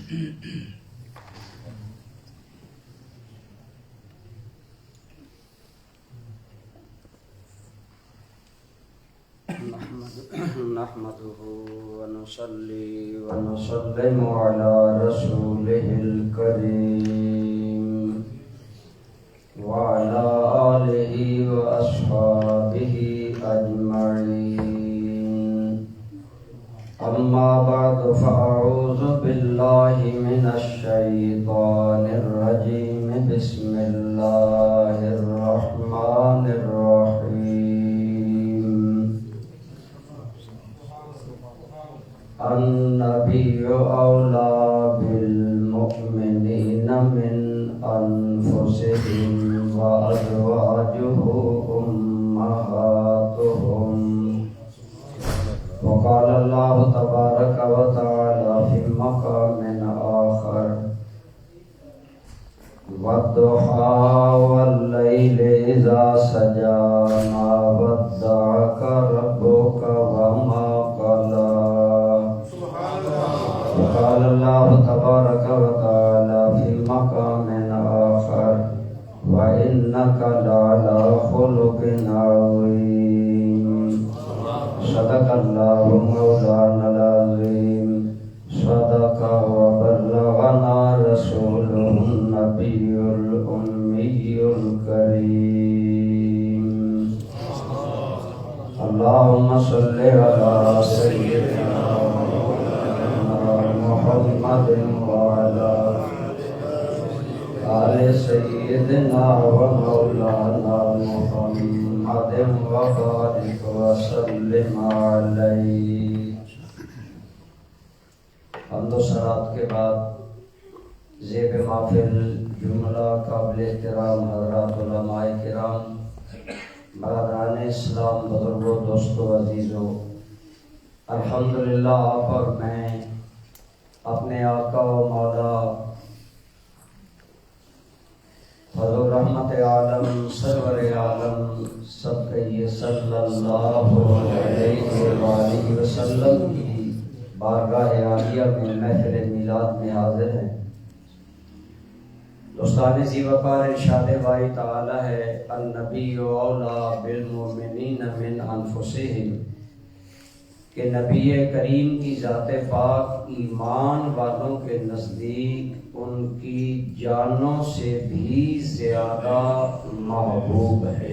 نحمده ونصلي ونسلم على رسوله الكريم وعلى آله وأصحابه أجمعين. أما بعد فأعوذ بالله من الشيطان الرجيم. بسم الله الرحمن الرحيم. النبي أولى بالمؤمنين من أنفسهم وأزواجه أمهاتهم. وقال الله تبارك وتعالى في مقام آخر: والضحى والليل إذا سجى ما ودعك ربك وما قلى. وقال الله تبارك وتعالى في مقام آخر: وإنك لعلى خلق عظيم. صدق الله مولانا العظيم. صدق وبلغنا رسوله النبي الأمي الكريم. اللهم صل على سيدنا محمد وعلى آل سيدنا ومولانا محمد وبارك وسلم علیہ. حمد و ثناء کے بعد زیب محفل جملہ قابل احترام حضرات علماء کرام، برادران اسلام، بزرگوں، دوستوں، عزیزوں، الحمدللہ آپ اور میں اپنے آقا و مولا حضور رحمت عالم سرور عالم صدقہ صلی اللہ علیہ وآلہ وسلم کی بارگاہ عالیہ میں محفل میلاد میں حاضر ہیں. دوستان ذی وقار ارشاد باری تعالی ہے: النبی اولیٰ بالمؤمنین من انفسہم، کہ نبی کریم کی ذات پاک ایمان والوں کے نزدیک ان کی جانوں سے بھی زیادہ محبوب ہے.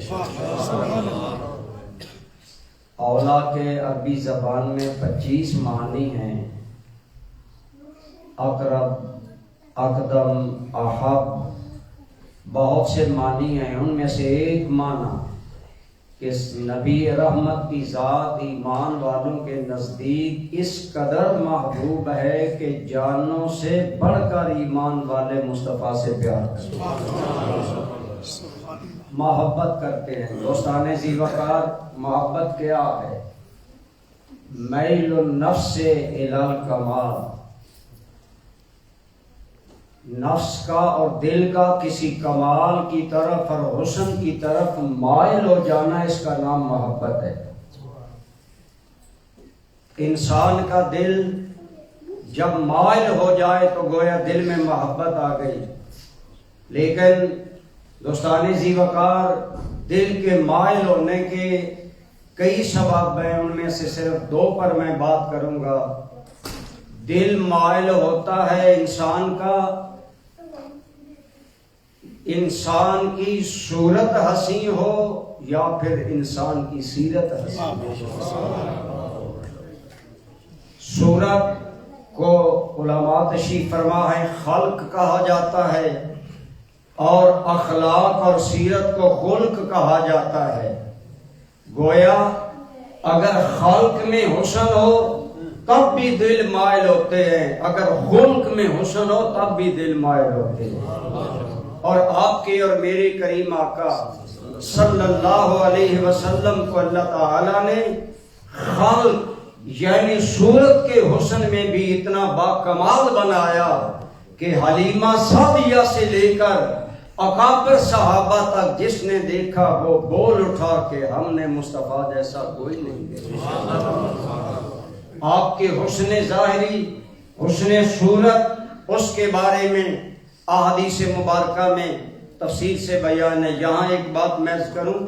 اولا کے عربی زبان میں 25 معنی ہیں. اقرب، اقدم، احب، بہت سے معنی ہیں. ان میں سے ایک معنی کہ نبی رحمت کی ذات ایمان والوں کے نزدیک اس قدر محبوب ہے کہ جانوں سے بڑھ کر ایمان والے مصطفیٰ سے پیار کرتے ہیں، محبت کرتے ہیں. دوستان ذی وقار، محبت کیا ہے؟ میل النفس الی الکمال، نفس کا اور دل کا کسی کمال کی طرف اور حسن کی طرف مائل ہو جانا، اس کا نام محبت ہے. انسان کا دل جب مائل ہو جائے تو گویا دل میں محبت آ گئی. لیکن دوستان ذی وقار، دل کے مائل ہونے کے کئی سبب ہیں. ان میں سے صرف 2 پر میں بات کروں گا. دل مائل ہوتا ہے انسان کا، انسان کی صورت حسین ہو یا پھر انسان کی سیرت حسین ہو. صورت کو علماء تشریح فرما ہے خلق کہا جاتا ہے، اور اخلاق اور سیرت کو خلق کہا جاتا ہے. گویا اگر خلق میں حسن ہو تب بھی دل مائل ہوتے ہیں، اگر خلق میں حسن ہو تب بھی دل مائل ہوتے ہیں. اور آپ کے اور میرے کریم آقا صلی اللہ علیہ وسلم کو اللہ تعالیٰ نے خلق یعنی صورت کے حسن میں بھی اتنا باکمال بنایا کہ حلیمہ سعدیہ سے لے کر اکابر صحابہ تک جس نے دیکھا وہ بول اٹھا کہ ہم نے مصطفیٰ جیسا کوئی نہیں دیکھا. آپ کے حسن ظاہری، حسن صورت اس کے بارے میں احادیث مبارکہ میں تفصیل سے بیان ہے۔ یہاں ایک بات میں عرض کروں،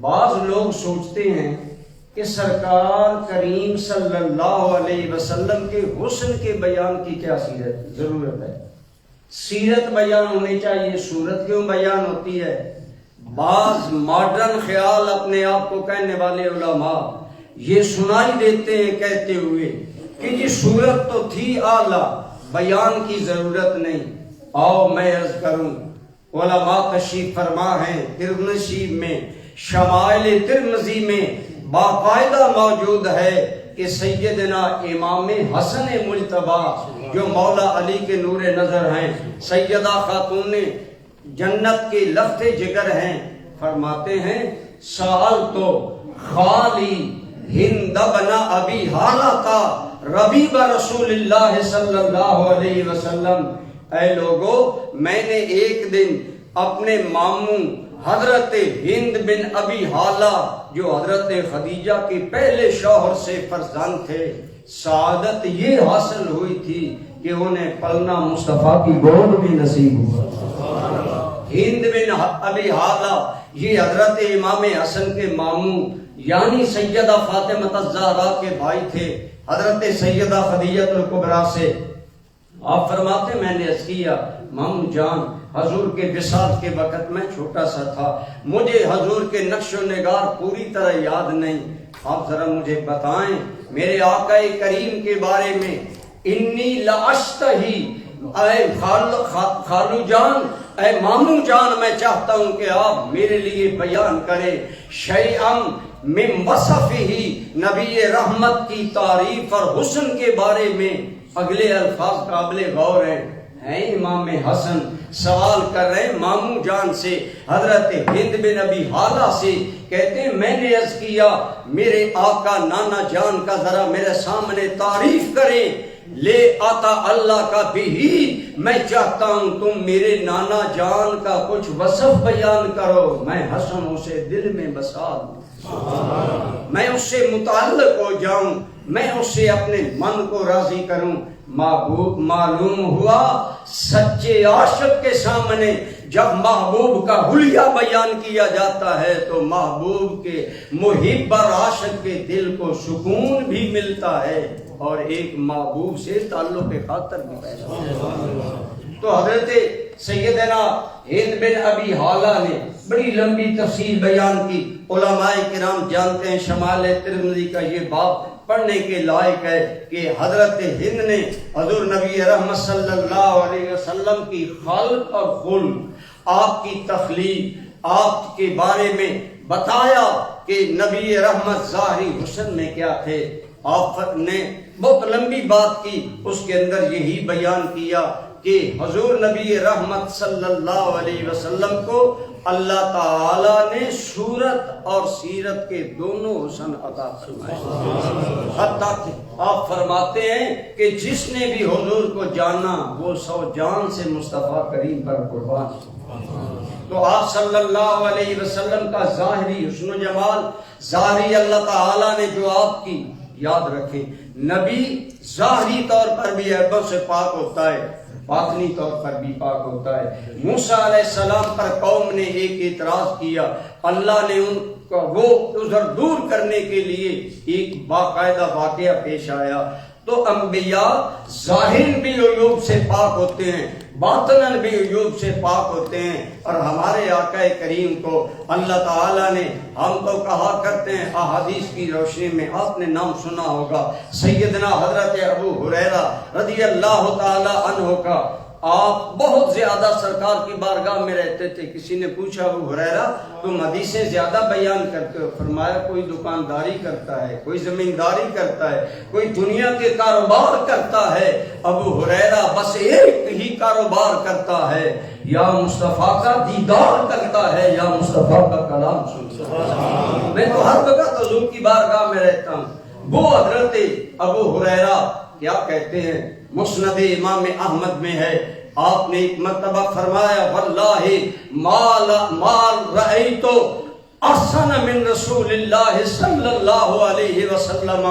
بعض لوگ سوچتے ہیں کہ سرکار کریم صلی اللہ علیہ وسلم کے حسن کے بیان کی کیا ضرورت ہے، سیرت بیان ہونی چاہیے، صورت کیوں بیان ہوتی ہے؟ بعض ماڈرن خیال اپنے آپ کو کہنے والے علماء یہ سنائی دیتے ہیں کہتے ہوئے کہ یہ صورت تو تھی اعلیٰ، بیان کی ضرورت نہیں۔ آؤ میں عرض کروں، علماء تشریف فرما ہیں، ترمذی میں، شمائل ترمذی میں باقاعدہ موجود ہے کہ سیدنا امام حسن مجتبی جو مولا علی کے نور نظر ہیں، سیدہ خاتون جنت کے لفظ جگر ہیں، فرماتے ہیں سال تو خالی ہند بن ابی حالہ ربیب رسول اللہ صلی اللہ علیہ وسلم، اے لوگو میں نے ایک دن اپنے ماموں حضرت ہند بن ابی حالہ جو حضرت خدیجہ کے پہلے شوہر سے فرزند تھے، سعادت یہ حاصل ہوئی تھی کہ انہیں پلنا مصطفیٰ کی گود بھی نصیب ہوا۔ ہند بن ابی حالہ یہ حضرت امام حسن کے ماموں یعنی سیدہ فاطمہ الزہرا کے بھائی تھے، حضرت سیدہ خدیجہ الکبریٰ سے۔ آپ فرماتے میں نے عرض کیا ماموں جان حضور کے وصال کے وقت میں چھوٹا سا تھا، مجھے حضور کے نقش و نگار پوری طرح یاد نہیں، آپ ذرا مجھے بتائیں میرے آقا کریم کے بارے میں۔ انی لاشتہی، اے خالو جان، اے ماموں جان، میں چاہتا ہوں کہ آپ میرے لیے بیان کریں شیئا من وصفہ، نبی رحمت کی تعریف اور حسن کے بارے میں۔ اگلے الفاظ قابل غور ہیں امام حسن سوال کر رہے ہیں ماموں جان سے، حضرت ہند بن ابی حالہ سے، کہتے ہیں میں نے عرض کیا میرے آقا نانا جان کا ذرا میرے سامنے تعریف کریں، لے آتا اللہ کا بھی، میں چاہتا ہوں تم میرے نانا جان کا کچھ وصف بیان کرو، میں حسن اسے دل میں بسا دوں، میں اس سے متعلق ہو جاؤں، میں اس سے اپنے من کو راضی کروں۔ محبوب معلوم ہوا سچے عاشق کے سامنے جب محبوب کا حلیہ بیان کیا جاتا ہے تو محبوب کے محب اور عاشق کے دل کو سکون بھی ملتا ہے اور ایک محبوب سے تعلق خاطر بھی پیدا ہوتا ہے۔ تو حضرت سیدنا ہند بن ابی حالہ نے بڑی لمبی تفصیل بیان کی، علماء کرام جانتے ہیں شمائل ترمذی کا یہ باب پڑھنے کے لائق ہے کہ حضرت ہند نے حضور نبی رحمت صلی اللہ علیہ وسلم کی خلق اور خلق، آپ کی تخلیق، آپ کے بارے میں بتایا کہ نبی رحمت ظاہری حسن میں کیا تھے۔ آپ نے بہت لمبی بات کی، اس کے اندر یہی بیان کیا کہ حضور نبی رحمت صلی اللہ علیہ وسلم کو اللہ تعالی نے صورت اور سیرت کے دونوں حسن عطا فرمائے، حتیٰ کہ آپ فرماتے ہیں کہ جس نے بھی حضور کو جانا وہ 100 جان سے مصطفیٰ کریم پر قربان۔ تو آپ صلی اللہ علیہ وسلم کا ظاہری حسن و جمال، ظاہری اللہ تعالی نے جو آپ کی، یاد رکھیں نبی ظاہری طور پر بھی عیبوں سے پاک ہوتا ہے، باطنی طور پر بھی پاک ہوتا ہے۔ موسیٰ علیہ السلام پر قوم نے ایک اعتراض کیا، اللہ نے ان کو وہ عذر دور کرنے کے لیے ایک باقاعدہ واقعہ پیش آیا۔ تو انبیاء ظاہر بھی عیوب سے پاک ہوتے ہیں، باطناً بھی عیوب سے پاک ہوتے ہیں، اور ہمارے آقا کریم کو اللہ تعالیٰ نے، ہم تو کہا کرتے ہیں احادیث کی روشنی میں، آپ نے نام سنا ہوگا سیدنا حضرت ابو ہریرہ رضی اللہ تعالی عنہ کا، آپ بہت زیادہ سرکار کی بارگاہ میں رہتے تھے۔ کسی نے پوچھا ابو ہریرہ تم حدیثیں زیادہ بیان کرتے ہو، فرمایا کوئی دکانداری کرتا ہے، کوئی زمینداری کرتا ہے، کوئی دنیا کے کاروبار کرتا ہے، ابو ہریرہ بس ایک ہی کاروبار کرتا ہے، یا مصطفیٰ کا دیدار کرتا ہے یا مصطفیٰ کا کلام سنتا ہے۔ میں تو ہر وقت حضور کی بارگاہ میں رہتا ہوں۔ وہ حضرت ابو ہریرہ کیا کہتے ہیں، مسند امام احمد میں ہے، آپ نے ایک مرتبہ فرمایا واللہ ما رأیتو احسن من رسول اللہ صلی اللہ علیہ وسلم،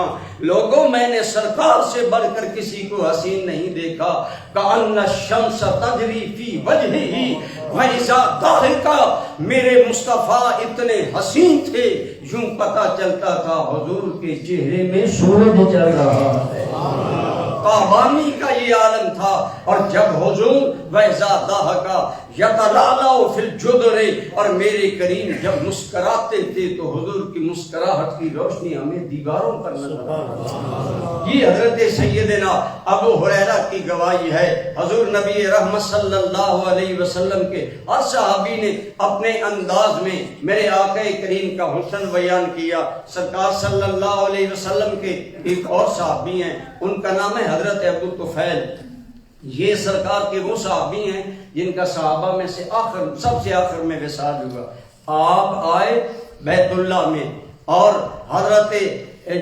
لوگوں میں نے سرکار سے بڑھ کر کسی کو حسین نہیں دیکھا، کأن الشمس تجری فی وجہہ وَإِذَا ضَحِكَ، میرے مصطفیٰ اتنے حسین تھے یوں پتہ چلتا تھا حضور کے چہرے میں سورج چل رہا ہے۔ قابانی کا یہ عالم تھا، اور جب حضور وَإِذَا ضَحَكَ يَتَلَأْلَأُ فِي الْجُدُرِ، اور میرے کریم جب مسکراتے تھے تو حضور کی مسکراہٹ کی روشنی ہمیں دیواروں پر نظر آتی۔ یہ حضرت سیدنا ابو ہریرہ کی گواہی ہے۔ حضور نبی رحمت صلی اللہ علیہ وسلم کے ہر صحابی نے اپنے انداز میں میرے آقا کریم کا حسن بیان کیا۔ سرکار صلی اللہ علیہ وسلم کے ایک اور صحابی ہیں، ان کا نام ہے حضرت ابو طفیل۔ یہ سرکار کے وہ صحابی ہیں جن کا صحابہ میں سے سب سے آخر میں وصال ہوا۔ آپ آئے بیت اللہ میں، اور حضرت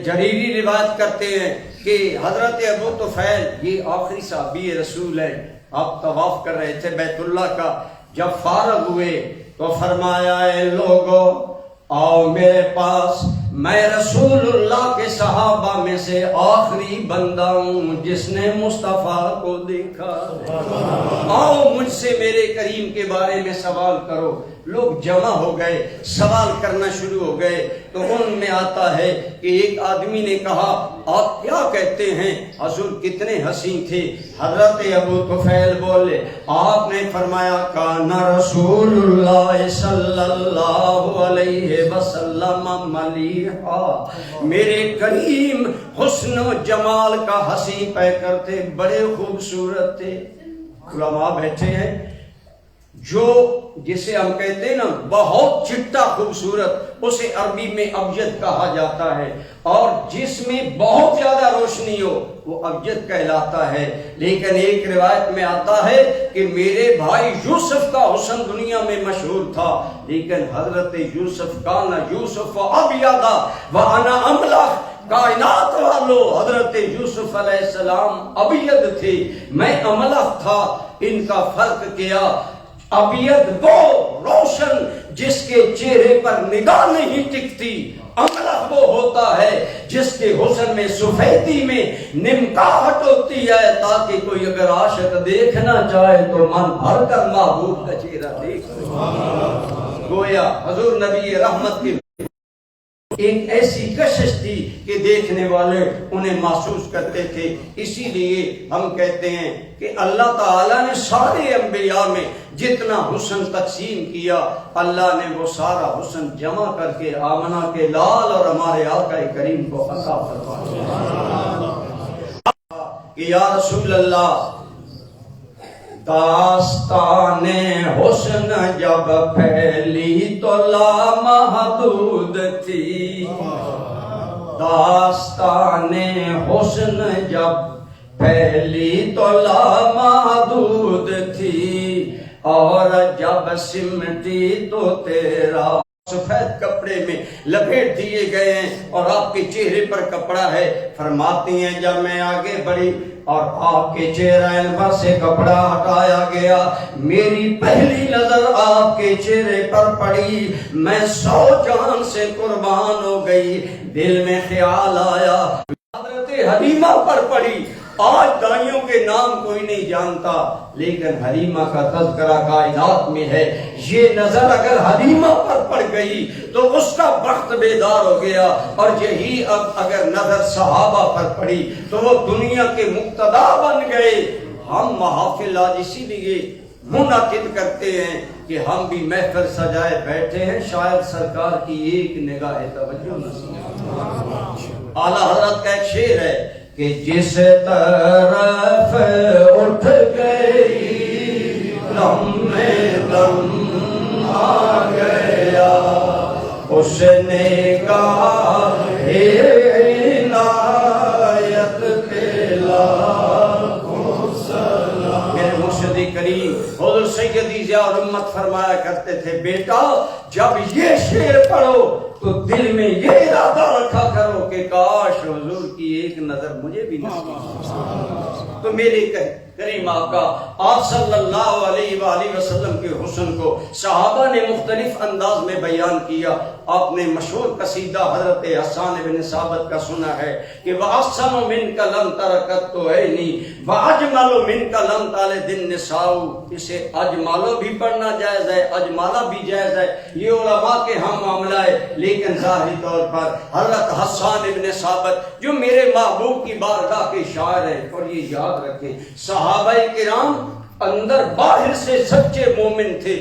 جریری روایت کرتے ہیں کہ حضرت ابو طفیل یہ آخری صحابی رسول ہے، آپ طواف کر رہے تھے بیت اللہ کا، جب فارغ ہوئے تو فرمایا اے لوگو آؤ میرے پاس، میں رسول اللہ کے صحابہ میں سے آخری بندہ ہوں جس نے مصطفیٰ کو دیکھا، آؤ مجھ سے میرے کریم کے بارے میں سوال کرو۔ لوگ جمع ہو گئے، سوال کرنا شروع ہو گئے، تو ان میں آتا ہے کہ ایک آدمی نے کہا آپ کیا کہتے ہیں حضور کتنے حسین تھے؟ حضرت ابو طفیل بولے، آپ نے فرمایا کان رسول اللہ صلی اللہ علیہ وسلم ملیحا، میرے کریم حسن و جمال کا حسین پیکر تھے، بڑے خوبصورت تھے۔ علماء بیٹھے ہیں، جو جسے ہم کہتے ہیں نا بہت چٹا خوبصورت، اسے عربی میں ابجد کہا جاتا ہے، اور جس میں بہت زیادہ روشنی ہو وہ ابجد کہلاتا ہے۔ لیکن ایک روایت میں آتا ہے کہ میرے بھائی یوسف کا حسن دنیا میں مشہور تھا، لیکن حضرت یوسف کان یوسف ابیض وانا املح، کائنات والو حضرت یوسف علیہ السلام ابیض تھے، میں املح تھا۔ ان کا فرق کیا، ابیض وہ روشن جس کے چہرے پر نگاہ نہیں ٹکتی، املح وہ ہوتا ہے جس کے حسن میں سفیدی میں نمکاہٹ ہوتی ہے، تاکہ کوئی اگر عاشق دیکھنا چاہے تو من بھر کر محبوب کا چہرہ دیکھ سکے۔ گویا حضور نبی رحمت کی ایک ایسی کشش تھی کہ دیکھنے والے انہیں محسوس کرتے تھے۔ اسی لیے ہم کہتے ہیں کہ اللہ تعالیٰ نے سارے انبیاء میں جتنا حسن تقسیم کیا، اللہ نے وہ سارا حسن جمع کر کے آمنہ کے لال اور ہمارے آقا کریم کو عطا فرمایا کہ یا رسول اللہ داستان حسن جب پھیلی تو لامحدود تھی، داستان حسن جب پھیلی تو لامحدود تھی، اور جب سمٹی تو تیرا سفید کپڑے میں لپیٹ دیے گئے ہیں اور آپ کے چہرے پر کپڑا ہے۔ فرماتی ہیں جب میں آگے بڑھی اور آپ کے چہرے پر سے کپڑا ہٹایا گیا، میری پہلی نظر آپ کے چہرے پر پڑی، میں 100 جان سے قربان ہو گئی۔ دل میں خیال آیا حضرت حلیمہ پر پڑی۔ آج دائیوں کے نام کوئی نہیں جانتا، لیکن حلیمہ کا تذکرہ کائنات میں ہے۔ یہ نظر اگر حلیمہ پر پڑ گئی تو اس کا بخت بیدار ہو گیا، اور یہی اب اگر نظر صحابہ پر پڑی تو وہ دنیا کے مقتدا بن گئے۔ ہم محافل آج اسی لیے منعقد کرتے ہیں کہ ہم بھی محفل سجائے بیٹھے ہیں، شاید سرکار کی ایک نگاہ توجہ نصیب۔ اعلیٰ حضرت کا ایک شعر ہے کہ جس طرف اٹھ گئی دم میں دم آ گیا، اس نے کہا عنایت پہ لاکھوں سلام۔ میرے مرشد کریم حضور سیدی ضیاء الامت فرمایا کرتے تھے، بیٹا جب یہ شعر پڑھو تو دل میں یہ ارادہ رکھا کرو کہ کاش حضور کی ایک نظر مجھے بھی نصیب ہو۔ تو میرے کریم آقا آپ صلی اللہ علیہ وآلہ وسلم کے حسن کو صحابہ نے مختلف انداز میں بیان کیا. آپ نے مشہور قصیدہ حضرت حسان بن ثابت کا سنا ہے کہ وَأَحْسَنُ مِنْكَ لَمْ تَرَكَتُ عَيْنِي وَأَجْمَلُ مِنْكَ لَمْ تَلِدِ النِّسَاءُ. اسے اجمالو بھی پڑھنا جائز ہے، اجمالہ بھی جائز ہے، یہ علماء کے ہم معاملہ ہے. لیکن ظاہری طور پر حضرت حسان بن ثابت جو میرے محبوب کی بارگاہ کے شاعر ہیں، اور یہ یاد رکھیں صحابہ کرام اندر باہر سے سچے مومن تھے،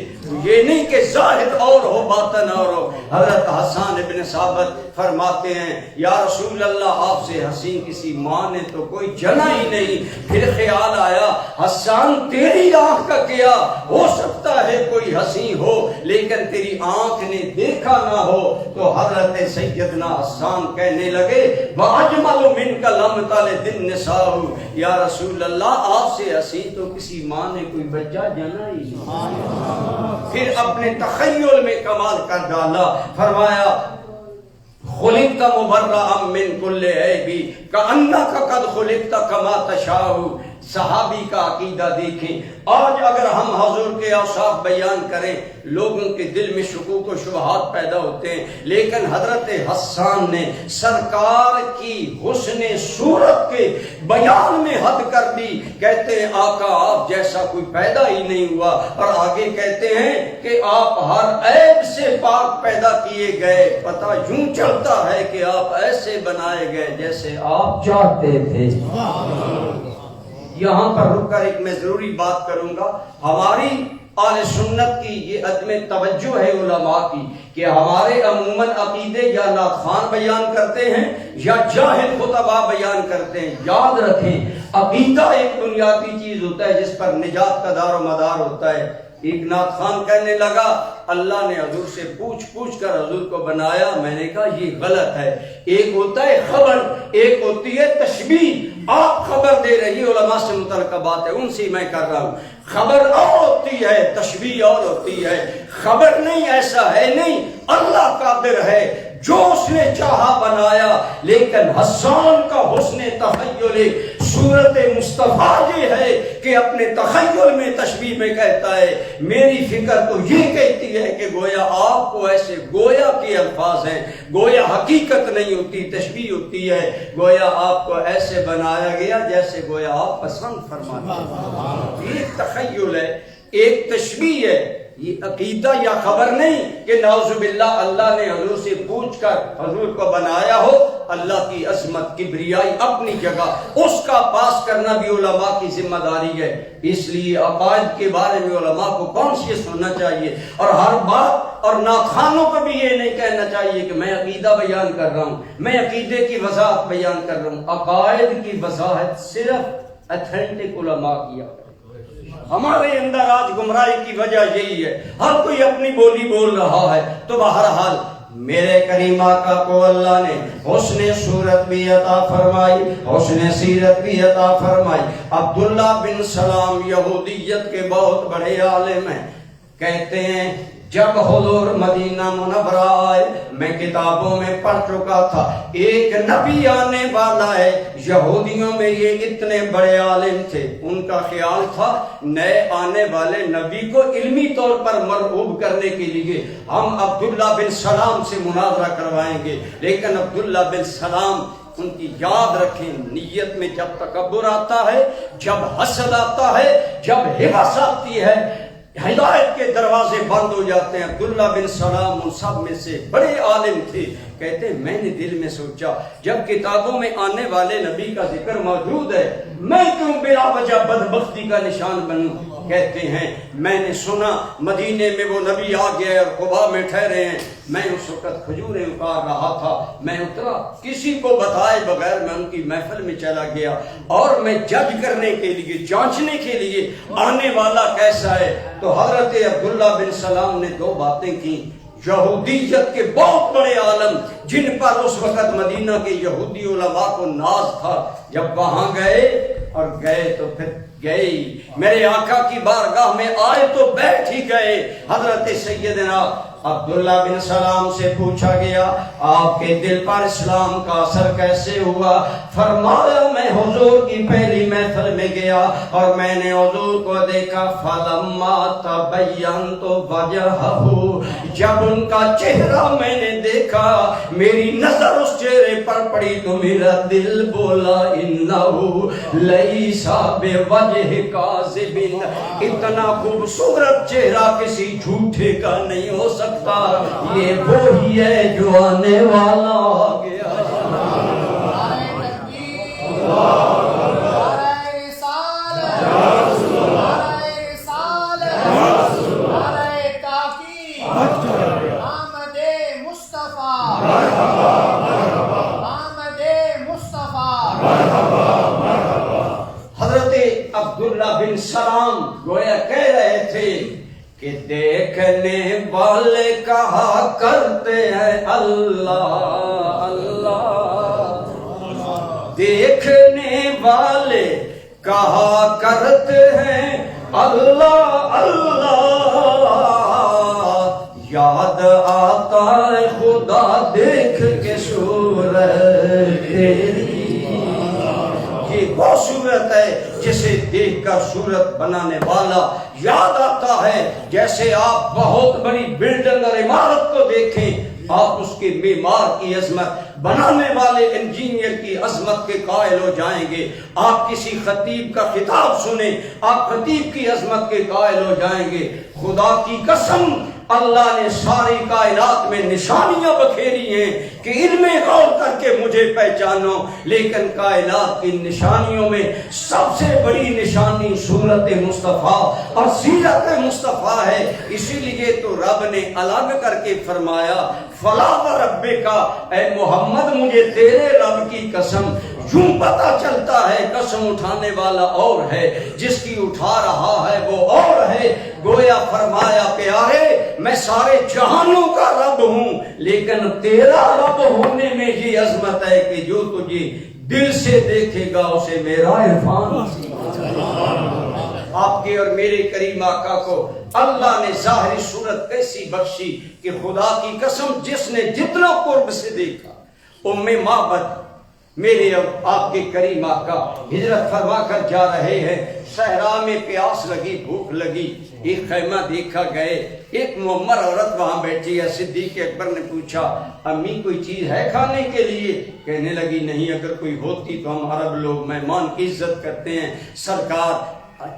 یہ نہیں کہ ظاہر اور ہو باطن اور ہو. حضرت حسان بن ثابت فرماتے ہیں یا رسول اللہ آپ سے حسین کسی ماں نے تو کوئی جنا ہی نہیں. پھر خیال آیا حسان تیری آنکھ کا کیا ہو سکتا ہے کوئی حسین ہو لیکن تیری آنکھ نے دیکھا نہ ہو. تو حضرت سیدنا حسان کہنے لگے وَأَجْمَلُ مِنْكَ لَمْ تَلِدِ النِّسَاءُ. یا رسول اللہ آپ سے حسین تو کسی ماں نے کوئی بچہ جنا ہی نہیں. پھر اپنے تخیل میں کمال کر ڈالا، فرمایا خلقت مبرأ من کل عیب کأنک قد خلقت کما تشاء. صحابی کا عقیدہ دیکھیں. آج اگر ہم حضور کے اوصاف بیان کریں لوگوں کے دل میں شکوک و شبہات پیدا ہوتے ہیں، لیکن حضرت حسان نے سرکار کی حسن صورت کے بیان میں حد کر دی. کہتے ہیں آقا آپ جیسا کوئی پیدا ہی نہیں ہوا، اور آگے کہتے ہیں کہ آپ ہر عیب سے پاک پیدا کیے گئے. پتہ یوں چلتا ہے کہ آپ ایسے بنائے گئے جیسے آپ چاہتے تھے. یہاں پر رک کر ایک میں ضروری بات کروں گا. ہماری اہل سنت کی یہ عدم توجہ ہے علماء کی کہ ہمارے عموماً عقیدے یا نعت خوان بیان کرتے ہیں یا جاہل خطبہ بیان کرتے ہیں. یاد رکھیں عقیدہ ایک بنیادی چیز ہوتا ہے جس پر نجات کا دار و مدار ہوتا ہے. ایک نعت خوان کہنے لگا اللہ نے حضور سے پوچھ کر حضور کو بنایا. میں نے کہا یہ غلط ہے. ایک ہوتا ہے خبر، ایک ہوتی ہے تشبیہ. آپ خبر دے رہی علماء سے متعلقہ بات ہے، ان سے میں کر رہا ہوں. خبر اور ہوتی ہے، تشبیہ اور ہوتی ہے. خبر نہیں ایسا ہے نہیں، اللہ قادر ہے جو اس نے چاہا بنایا. لیکن حسان کا حسن تخیل صورت مصطفیٰ یہ ہے کہ اپنے تخیل میں تشبیہ میں کہتا ہے میری فکر تو یہ کہتی ہے کہ گویا آپ کو ایسے گویا کے الفاظ ہیں، گویا حقیقت نہیں ہوتی تشبیہ ہوتی ہے. گویا آپ کو ایسے بنایا گیا جیسے گویا آپ پسند فرماتے ہیں. ایک تخیل ہے، ایک تشبیہ ہے. یہ عقیدہ یا خبر نہیں کہ نعوذ باللہ اللہ نے حضور سے پوچھ کر حضور کو بنایا ہو. اللہ کی عظمت کبریائی اپنی جگہ، اس کا پاس کرنا بھی علماء کی ذمہ داری ہے. اس لیے عقائد کے بارے میں علماء کو کانشیس ہونا چاہیے، اور ہر بات اور ناخوانوں کو بھی یہ نہیں کہنا چاہیے کہ میں عقیدہ بیان کر رہا ہوں، میں عقیدے کی وضاحت بیان کر رہا ہوں. عقائد کی وضاحت صرف اتھینٹک علماء کیا. ہمارے اندر آج گمراہی کی وجہ یہی ہے، ہر کوئی اپنی بولی بول رہا ہے. تو بہرحال میرے کریم آقا کو اللہ نے حسن صورت بھی عطا فرمائی، حسن سیرت بھی عطا فرمائی. عبداللہ بن سلام یہودیت کے بہت بڑے عالم ہیں. کہتے ہیں جب حضور مدینہ منورہ آئے میں کتابوں میں پڑھ چکا تھا ایک نبی آنے والا ہے. یہودیوں میں یہ اتنے بڑے عالم تھے، ان کا خیال تھا نئے آنے والے نبی کو علمی طور پر مرعوب کرنے کے لیے ہم عبداللہ بن سلام سے مناظرہ کروائیں گے. لیکن عبداللہ بن سلام ان کی یاد رکھیں نیت میں جب تکبر آتا ہے، جب حسد آتا ہے، جب حوث آتی ہے، ہدایت کے دروازے بند ہو جاتے ہیں. عبداللہ بن سلام ان سب میں سے بڑے عالم تھے. کہتے ہیں میں نے دل میں سوچا جب کتابوں میں آنے والے نبی کا ذکر موجود ہے میں کیوں بلا وجہ بدبختی کا نشان بنوں. کہتے ہیں میں نے سنا مدینے میں وہ نبی آ گئے اور قباء میں ٹھہرے ہیں. میں اس وقت کھجوریں اتار رہا تھا، میں اترا کسی کو بتائے بغیر میں ان کی محفل میں چلا گیا اور میں جج کرنے کے لیے، جانچنے کے لیے آنے والا کیسا ہے. تو حضرت عبداللہ بن سلام نے دو باتیں کی. یہودیت کے بہت بڑے عالم جن پر اس وقت مدینہ کے یہودی علماء کو ناز تھا، جب وہاں گئے اور گئے تو پھر گئے میرے آقا کی بارگاہ میں آئے تو بیٹھ ہی گئے. حضرت سیدنا عبداللہ بن سلام سے پوچھا گیا آپ کے دل پر اسلام کا اثر کیسے ہوا؟ فرمایا میں حضور کی پہلی محفل میں گیا اور میں نے حضور کو دیکھا فلما تبینت وجہہ، جب ان کا چہرہ میں نے دیکھا، میری نظر اس چہرے پر پڑی تو میرا دل بولا انہ لیس بوجہ کاذب، اتنا خوبصورت چہرہ کسی جھوٹے کا نہیں ہو سکتا، یہ وہی ہے جو آنے والا آ گیا۔ عبداللہ بن سلام گویا کہہ رہے تھے کہ دیکھنے والے کہا کرتے ہیں اللہ اللہ، دیکھنے والے کہا کرتے ہیں اللہ اللہ، یاد آتا ہے خدا دیکھ کے صورت تیری، یہ وہ صورت ہے جسے دیکھ کر صورت بنانے والا یاد آتا ہے۔ جیسے آپ بہت بڑی بلڈنگ اور عمارت کو دیکھیں، آپ اس کے معمار کی عظمت، بنانے والے انجینئر کی عظمت کے قائل ہو جائیں گے۔ آپ کسی خطیب کا خطاب سنیں، آپ خطیب کی عظمت کے قائل ہو جائیں گے۔ خدا کی قسم اللہ نے ساری کائنات میں نشانیاں بکھیری ہیں کہ ان میں غور کر کے مجھے پہچانو، لیکن کائنات کی نشانیوں میں سب سے بڑی نشانی صورت مصطفیٰ اور سیرت مصطفیٰ ہے۔ اسی لیے تو رب نے الگ کر کے فرمایا فلا وربک، اے محمد مجھے تیرے رب کی قسم، یوں پتہ چلتا ہے قسم اٹھانے والا اور ہے، جس کی اٹھا رہا ہے وہ اور ہے۔ گویا فرمایا پیارے میں سارے جہانوں کا رب ہوں، لیکن تیرا رب ہونے میں یہ عظمت ہے کہ جو تجھے دل سے دیکھے گا اسے میرا عرفان آپ کے اور میرے کریم آقا کو اللہ نے ظاہری صورت ایسی بخشی کہ خدا کی قسم جس نے جتنا قرب سے دیکھا، ام معبد میرے اور آپ کے کریم آقا ہجرت فرما کر جا رہے ہیں، صحرا میں پیاس لگی، بھوک لگی، ایک خیمہ دیکھا گئے، ایک معمر عورت وہاں بیٹھی ہے۔ صدیق اکبر نے پوچھا امی کوئی چیز ہے کھانے کے لیے؟ کہنے لگی نہیں، اگر کوئی ہوتی تو ہم عرب لوگ مہمان کی عزت کرتے ہیں، سرکار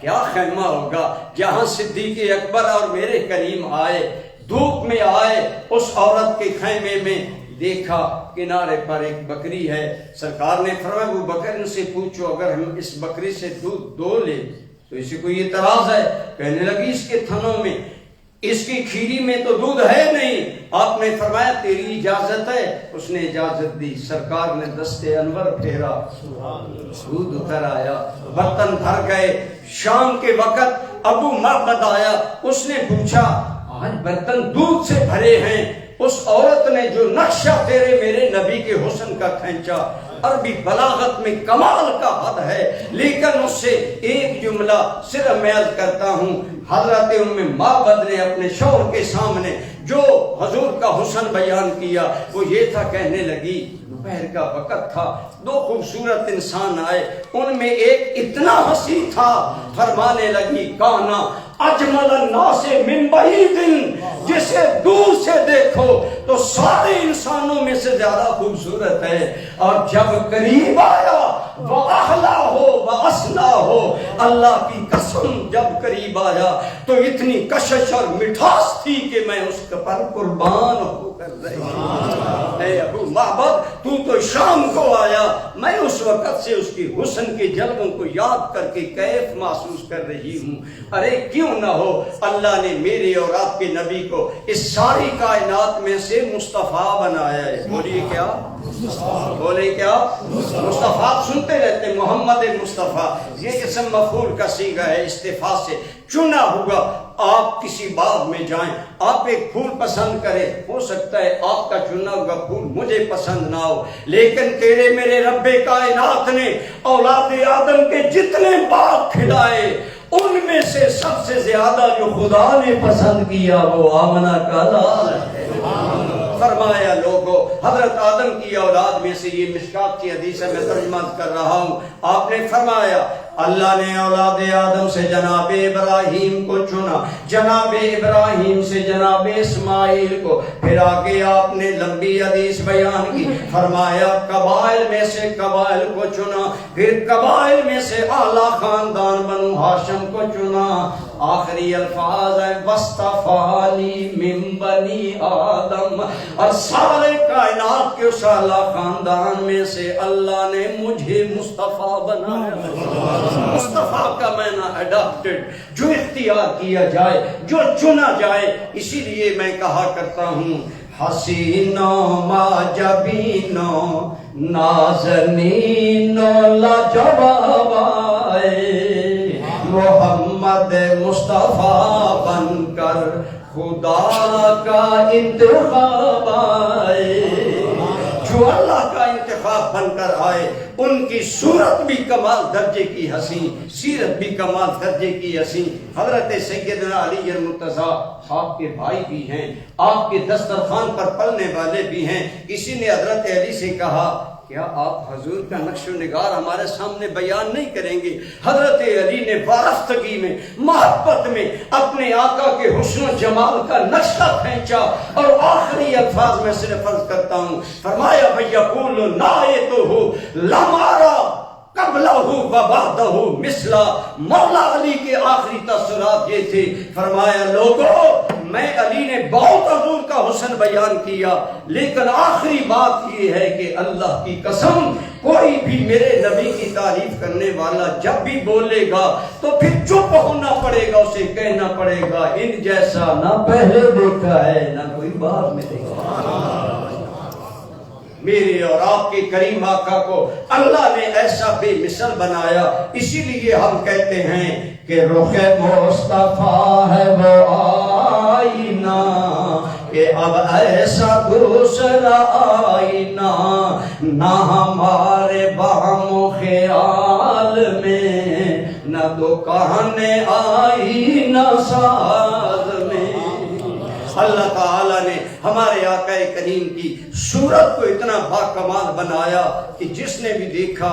کیا خیمہ ہوگا جہاں صدیق اکبر اور میرے کریم آئے، دھوپ میں آئے، اس عورت کے خیمے میں دیکھا کنارے پر ایک بکری ہے۔ سرکار نے فرمایا وہ بکری سے پوچھو اگر ہم اس بکری سے دودھ دو لے تو اسے کوئی اعتراض ہے؟ کہنے لگی اس کے تھنوں میں، اس کی کھیری میں تو دودھ ہے نہیں۔ آپ نے فرمایا تیری اجازت ہے؟ اس نے اجازت دی۔ سرکار نے دست انور پھیرا، دودھ اتر آیا، برتن بھر گئے۔ شام کے وقت ابو معبد آیا، اس نے پوچھا آج برتن دودھ سے بھرے ہیں۔ اس عورت نے جو نقشہ تیرے میرے نبی کے حسن کا کھینچا، عربی بلاغت میں کمال کا حد ہے، لیکن اس سے ایک جملہ صرف میں عرض کرتا ہوں۔ حضرت ام معبد نے اپنے شوہر کے سامنے جو حضور کا حسن بیان کیا وہ یہ تھا، کہنے لگی دوپہر کا وقت تھا، دو خوبصورت انسان آئے، ان میں ایک اتنا حسین تھا، فرمانے لگی کانا اجمل الناس من بعید، جسے دور سے دیکھو تو سارے انسانوں میں سے زیادہ خوبصورت ہے، اور جب قریب آیا وہ احلا ہو وہ اسنا ہو، اللہ کی قسم جب قریب آیا تو اتنی کشش اور مٹھاس تھی کہ میں اس پر قربان ہو کر رہی۔ اے ابو معبد تو شام کو آیا، میں اس وقت سے اس کی حسن کے جلووں کو یاد کر کے کیف محسوس کر رہی ہوں۔ ارے کیوں نہ ہو، اللہ نے میرے اور آپ کے نبی کو اس ساری کائنات میں سے مصطفیٰ بنایا ہے۔ بولیے کیا؟ بولے کیا؟ مصطفیٰ سنتے رہتے، محمد مصطفیٰ، یہ اسم مفعول کا صیغہ ہے، استفاء سے چنا ہوا۔ آپ کسی باغ میں جائیں، آپ ایک پھول پسند کریں، ہو سکتا ہے آپ کا چنا ہوا پھول مجھے پسند نہ ہو، لیکن تیرے میرے رب کائنات نے اولاد آدم کے جتنے باغ کھلائے ان میں سے سب سے زیادہ جو خدا نے پسند کیا وہ آمنہ کا لال ہے۔ فرمایا لوگو حضرت آدم کی اولاد میں سے یہ مشکات کی حدیث ہے، میں ترجمہ کر رہا ہوں، آپ نے فرمایا اللہ نے اولاد آدم سے جناب ابراہیم کو چنا، جناب ابراہیم سے جناب اسماعیل کو، پھر آگے آپ نے لمبی حدیث بیان کی، فرمایا قبائل میں سے قبائل کو چنا، پھر قبائل میں سے اعلیٰ خاندان بنو ہاشم کو چنا، آخری الفاظ ہے وَاصْطَفَانِي مِن بَنِي آدم، اور سارے کائنات کے اس اعلیٰ خاندان میں سے اللہ نے مجھے مصطفیٰ بنایا۔ مصطفیٰ کا معنی اڈاپٹڈ، جو اختیار کیا جائے، جو چنا جائے۔ اسی لیے میں کہا کرتا ہوں حسینوں ماجبینوں نازنینوں لاجواب آئے، محمد مصطفیٰ بن کر خدا کا انتخاب آئے، جو اللہ کا انتخاب بن کر آئے، ان کی صورت بھی کمال درجے کی حسین، سیرت بھی کمال درجے کی حسین۔ حضرت سیدنا علی المرتضیٰ آپ کے بھائی بھی ہیں، آپ کے دسترخوان پر پلنے والے بھی ہیں۔ کسی نے حضرت علی سے کہا کیا آپ حضور کا نقش و نگار ہمارے سامنے بیان نہیں کریں گے؟ حضرت علی نے وارفتگی میں، محبت میں اپنے آقا کے حسن و جمال کا نقشہ کھینچا، اور آخری الفاظ میں صرف عرض کرتا ہوں، فرمایا وَيَقُولُ نَائِتُهُ لَمَارَا قَبْلَهُ وَبَعْدَهُ مِثْلَ۔ مولا علی کے آخری تاثرات یہ تھے، فرمایا لوگوں میں علی نے بہت حضور کا حسن بیان کیا، لیکن آخری بات یہ ہے کہ اللہ کی قسم کوئی بھی میرے نبی کی تعریف کرنے والا جب بھی بولے گا تو پھر چپ ہونا پڑے گا، اسے کہنا پڑے گا ان جیسا نہ پہلے دیکھا ہے نہ کوئی بعد میں دیکھا۔ میرے اور آپ کے کریم آقا کو اللہ نے ایسا بے مثل بنایا، اسی لیے ہم کہتے ہیں کہ رخ مصطفیٰ ہے وہ آئینہ، کہ اب ایسا دوسرا آئینہ نہ ہمارے بہم و خیال میں، نہ دکان آئینہ ساز میں۔ اللہ تعالیٰ نے ہمارے آقا کریم کی صورت کو اتنا باکمال بنایا کہ جس نے بھی دیکھا،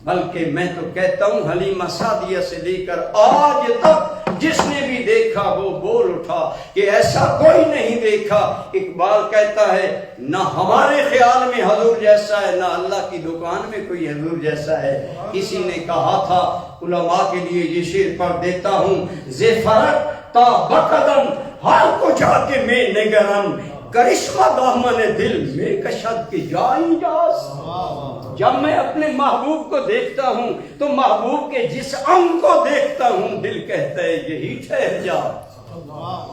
بلکہ میں تو کہتا ہوں حلیمہ سعدیہ سے لے کر آج تک جس نے بھی دیکھا وہ بول اٹھا کہ ایسا کوئی نہیں دیکھا۔ اقبال کہتا ہے نہ ہمارے خیال میں حضور جیسا ہے، نہ اللہ کی دکان میں کوئی حضور جیسا ہے۔ کسی نے کہا تھا، علماء کے لیے یہ شعر پڑھ دیتا ہوں، زِ فرق تا بقدم حال کو جا کے میں نگرم، کرشمہ دامن دل میں کشد کے جائی جاس۔ جب میں اپنے محبوب کو دیکھتا ہوں تو محبوب کے جس انگ کو دیکھتا ہوں دل کہتا ہے یہی ٹھہر جا،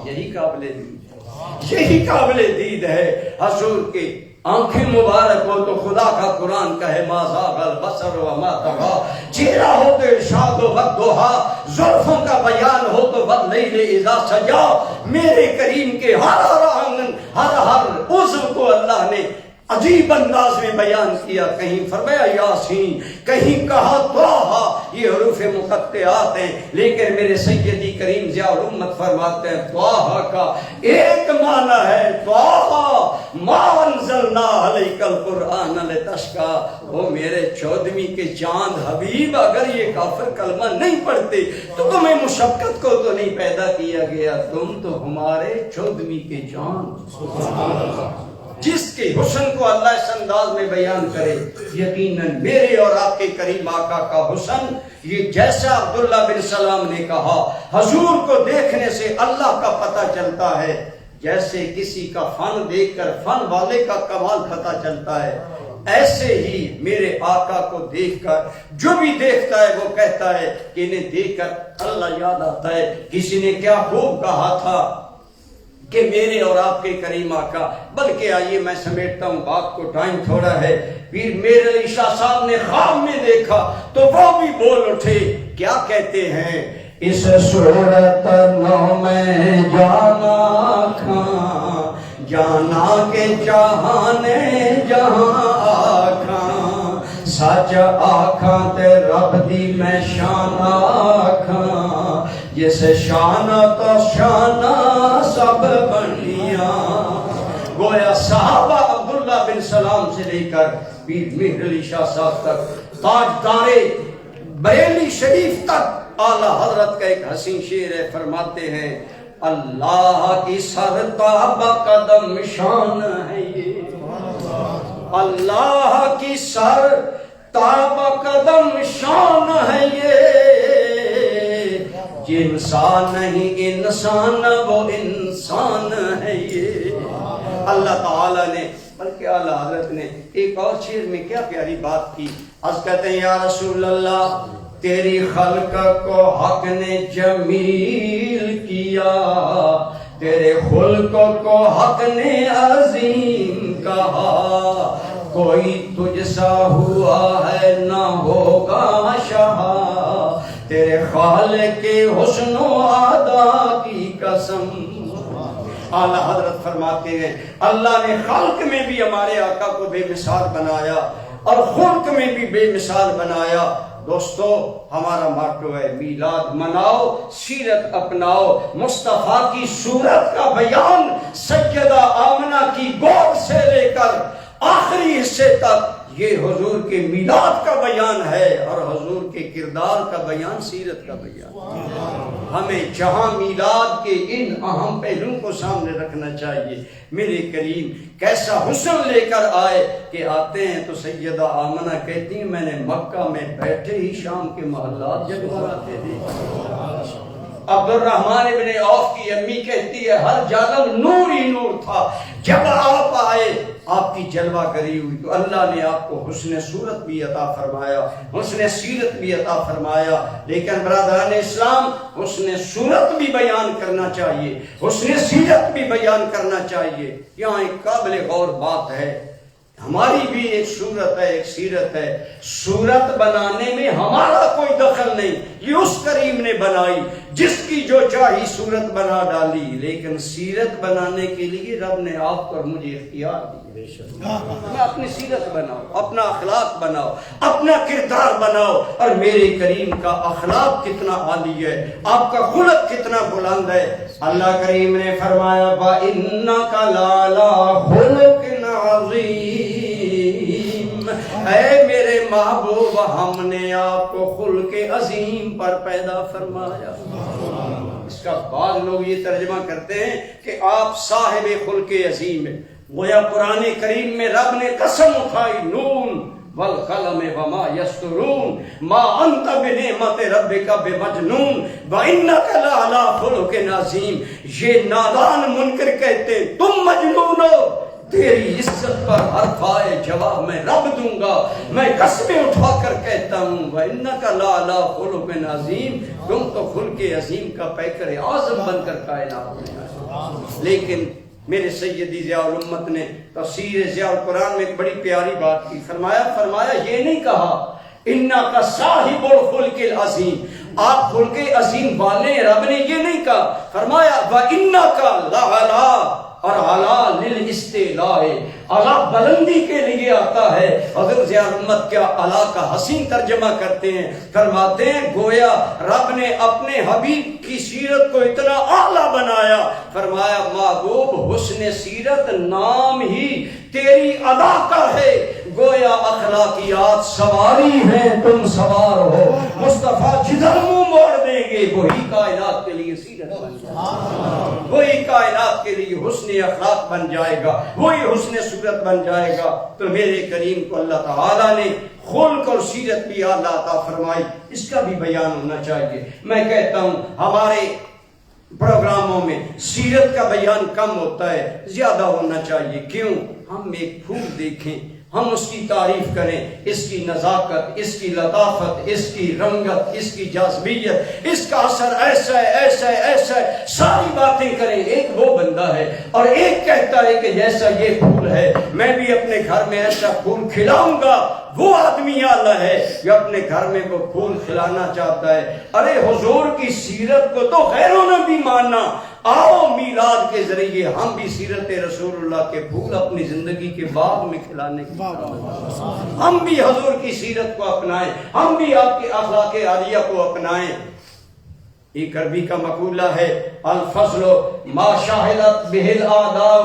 یہی قابل دید، یہی قابل دید ہے۔ حضور کے آنکھیں مبارک ہو تو خدا کا قرآن کہے ما زاغ البصر وما طغى، چہرہ ہو تو ارشاد و والضحیٰ، زلفوں کا بیان ہو تو واللیل اذا سجا۔ میرے کریم کے ہر ہر آنگن، ہر ہر عضو کو اللہ نے عجیب انداز میں بیان کیا، کہیں فرمایا یاسین، کہیں کہا طٰہٰ، یہ حروف مقطعات ہیں، لیکن میرے سیدی کریم ضیاء الامت فرماتے ہیں طٰہٰ کا ایک معنی ہے طٰہٰ ما انزلنا علیک القرآن لتشقیٰ۔ وہ میرے چودھویں کے چاند حبیب، اگر یہ کافر کلمہ نہیں پڑھتے تو تمہیں مشقت کو تو نہیں پیدا کیا گیا، تم تو ہمارے چودھویں کے چاند۔ جس کے حسن کو اللہ اس انداز میں بیان کرے، یقیناً میرے اور آپ کے کریم آقا کا حسن، یہ جیسا عبداللہ بن سلام نے کہا حضور کو دیکھنے سے اللہ کا پتہ چلتا ہے، جیسے کسی کا فن دیکھ کر فن والے کا کمال پتہ چلتا ہے، ایسے ہی میرے آقا کو دیکھ کر جو بھی دیکھتا ہے وہ کہتا ہے کہ انہیں دیکھ کر اللہ یاد آتا ہے۔ کسی نے کیا خوب کہا تھا کہ میرے اور آپ کے کریم آقا، بلکہ آئیے میں سمیٹتا ہوں بات کو، ٹائم تھوڑا ہے، پھر میرے علی شاہ صاحب نے خواب میں دیکھا تو وہ بھی بول اٹھے، کیا کہتے ہیں، اس صورت نو میں جانا کھاں، جانا کے چاہانے جہاں آکھاں، سچ آکھاں تے رب دی میں شان آکھاں، جس شان تو شان سب بنیاں، گویا صحابہ عبداللہ بن سلام سے لے کر پیر مہر علی شاہ صاحب تک، تاجدار بریلی شریف تک، اعلیٰ حضرت کا ایک حسین شعر ہے، فرماتے ہیں اللہ کی سرتاب قدم شان ہے یہ، اللہ کی سرتاب قدم شان ہے یہ، یہ انسان نہیں انسان وہ انسان ہے یہ۔ اللہ تعالیٰ نے بلکہ اعلیٰ حضرت نے ایک اور شعر میں کیا پیاری بات کی، از کہتے ہیں یا رسول اللہ تیری خلق کو حق نے جمیل کیا، تیرے خلق کو حق نے عظیم کہا، کوئی تجھ سا ہوا ہے نہ ہوگا شاہ، تیرے خالق کے حسن و ادا کی قسم۔ اعلیٰ حضرت فرماتے ہیں اللہ نے خلق میں بھی ہمارے آقا کو بے مثال بنایا اور خلق میں بھی بے مثال بنایا۔ دوستو ہمارا ماٹو ہے میلاد مناؤ، سیرت اپناؤ، مصطفیٰ کی صورت کا بیان سیدہ آمنہ کی گود سے لے کر آخری حصے تک یہ حضور کے میلاد کا بیان ہے اور حضور کے کردار کا بیان، سیرت کا بیان۔ ہمیں جہاں میلاد کے ان اہم پہلوؤں کو سامنے رکھنا چاہیے۔ میرے کریم کیسا حسن لے کر آئے کہ آتے ہیں تو سیدہ آمنہ کہتی ہیں میں نے مکہ میں بیٹھے ہی شام کے محلات جگمگاتے دیکھے۔ عبد الرحمن ابن عوف کی امی کہتی ہے ہر جانب نور ہی نور تھا، جب آپ آئے آپ کی جلوہ کری ہوئی تو اللہ نے آپ کو حسن صورت بھی عطا فرمایا، حسن سیرت بھی عطا فرمایا۔ لیکن برادران اسلام حسن صورت بھی بیان کرنا چاہیے، حسن سیرت بھی بیان کرنا چاہیے۔ یہاں ایک قابل غور بات ہے، ہماری بھی ایک صورت ہے، ایک سیرت ہے، صورت بنانے میں ہمارا کوئی دخل نہیں، یہ اس کریم نے بنائی جس کی جو چاہی صورت بنا ڈالی، لیکن سیرت بنانے کے لیے رب نے آپ کو اور مجھے اختیار دی۔ میں اپنی سیرت بناؤ، اپنا اخلاق بناؤ، اپنا کردار بناؤ، اور میرے کریم کا اخلاق کتنا عالی ہے، آپ کا خلق کتنا بلند ہے۔ اللہ کریم نے فرمایا وَإِنَّكَ لَعَلَىٰ خُلُقٍ عَظِيمٍ، اے میرے محبوب ہم نے آپ کو خلق عظیم پر پیدا فرمایا۔ اس کا بعض لوگ یہ ترجمہ کرتے ہیں کہ آپ صاحب خلق عظیم ہیں۔ گویا قرآن کریم میں رب نے قسم اٹھائی نون والقلم وما یسطرون ما انت بنعمت ربک بمجنون وانک لعلی خلق عظیم۔ یہ نادان منکر کہتے تم مجنون ہو، تیری عزت پر حرف آئے جواب میں رب دوں گا۔ میں قسمیں اٹھا کر کہتا ہوں وانک لعلی خلق عظیم، تم تو خلق عظیم کا پیکر اعظم بن کر کائنات میں آئے۔ لیکن میرے سیدی ضیاء الامت نے تفسیر ضیاء القرآن میں ایک بڑی پیاری بات کی، فرمایا یہ نہیں کہا انکا صاحب الخلق العظیم، آپ خلق عظیم والے ہیں، رب نے یہ نہیں کہا، فرمایا وَإِنَّكَ لَعَلَىٰ، اور عَلَىٰ لِلْإِسْتِعْلَاءِ، عَلَىٰ بلندی کے لیے آتا ہے۔ حضرت ضیاء الامت کیا عَلَىٰ کا حسین ترجمہ کرتے ہیں، فرماتے ہیں گویا رب نے اپنے حبیب کی سیرت کو اتنا اعلیٰ بنایا، فرمایا محبوب حسن سیرت نام ہی تیری ادا کا ہے، گویا اخلاقیات سواری ہیں تم سوار ہو، مصطفیٰ جدھر منہ موڑ دیں گے وہی کائنات کے لیے سیرت بن جائے گا، وہی کائنات کے لیے حسن اخلاق بن جائے گا، وہی حسن صورت بن جائے گا۔ تو میرے کریم کو اللہ تعالیٰ نے خلق اور سیرت بھی اعلیٰ عطا فرمائی، اس کا بھی بیان ہونا چاہیے۔ میں کہتا ہوں ہمارے پروگراموں میں سیرت کا بیان کم ہوتا ہے، زیادہ ہونا چاہیے۔ کیوں؟ ہم ایک پھول دیکھیں، ہم اس کی تعریف کریں، اس کی نزاکت، اس کی لطافت، اس کی رنگت، اس کی جاذبیت، اس کا اثر ایسا ہے ایسا ہے ایسا ہے، ساری باتیں کریں۔ ایک وہ بندہ ہے اور ایک کہتا ہے کہ جیسا یہ پھول ہے میں بھی اپنے گھر میں ایسا پھول کھلاؤں گا، وہ آدمی اعلیٰ ہے جو اپنے گھر میں وہ پھول کھلانا چاہتا ہے۔ ارے حضور کی سیرت کو تو غیروں نے بھی ماننا، آؤ میلاد کے ذریعے ہم بھی سیرت رسول اللہ کے پھول اپنی زندگی کے باغ میں کھلانے کی، ہم بھی حضور کی سیرت کو اپنائیں، ہم بھی آپ کے اخلاق عالیہ کو اپنائیں۔ ایک عربی کا مقولہ ہے الفضل ما شاہدت بہ الاعداء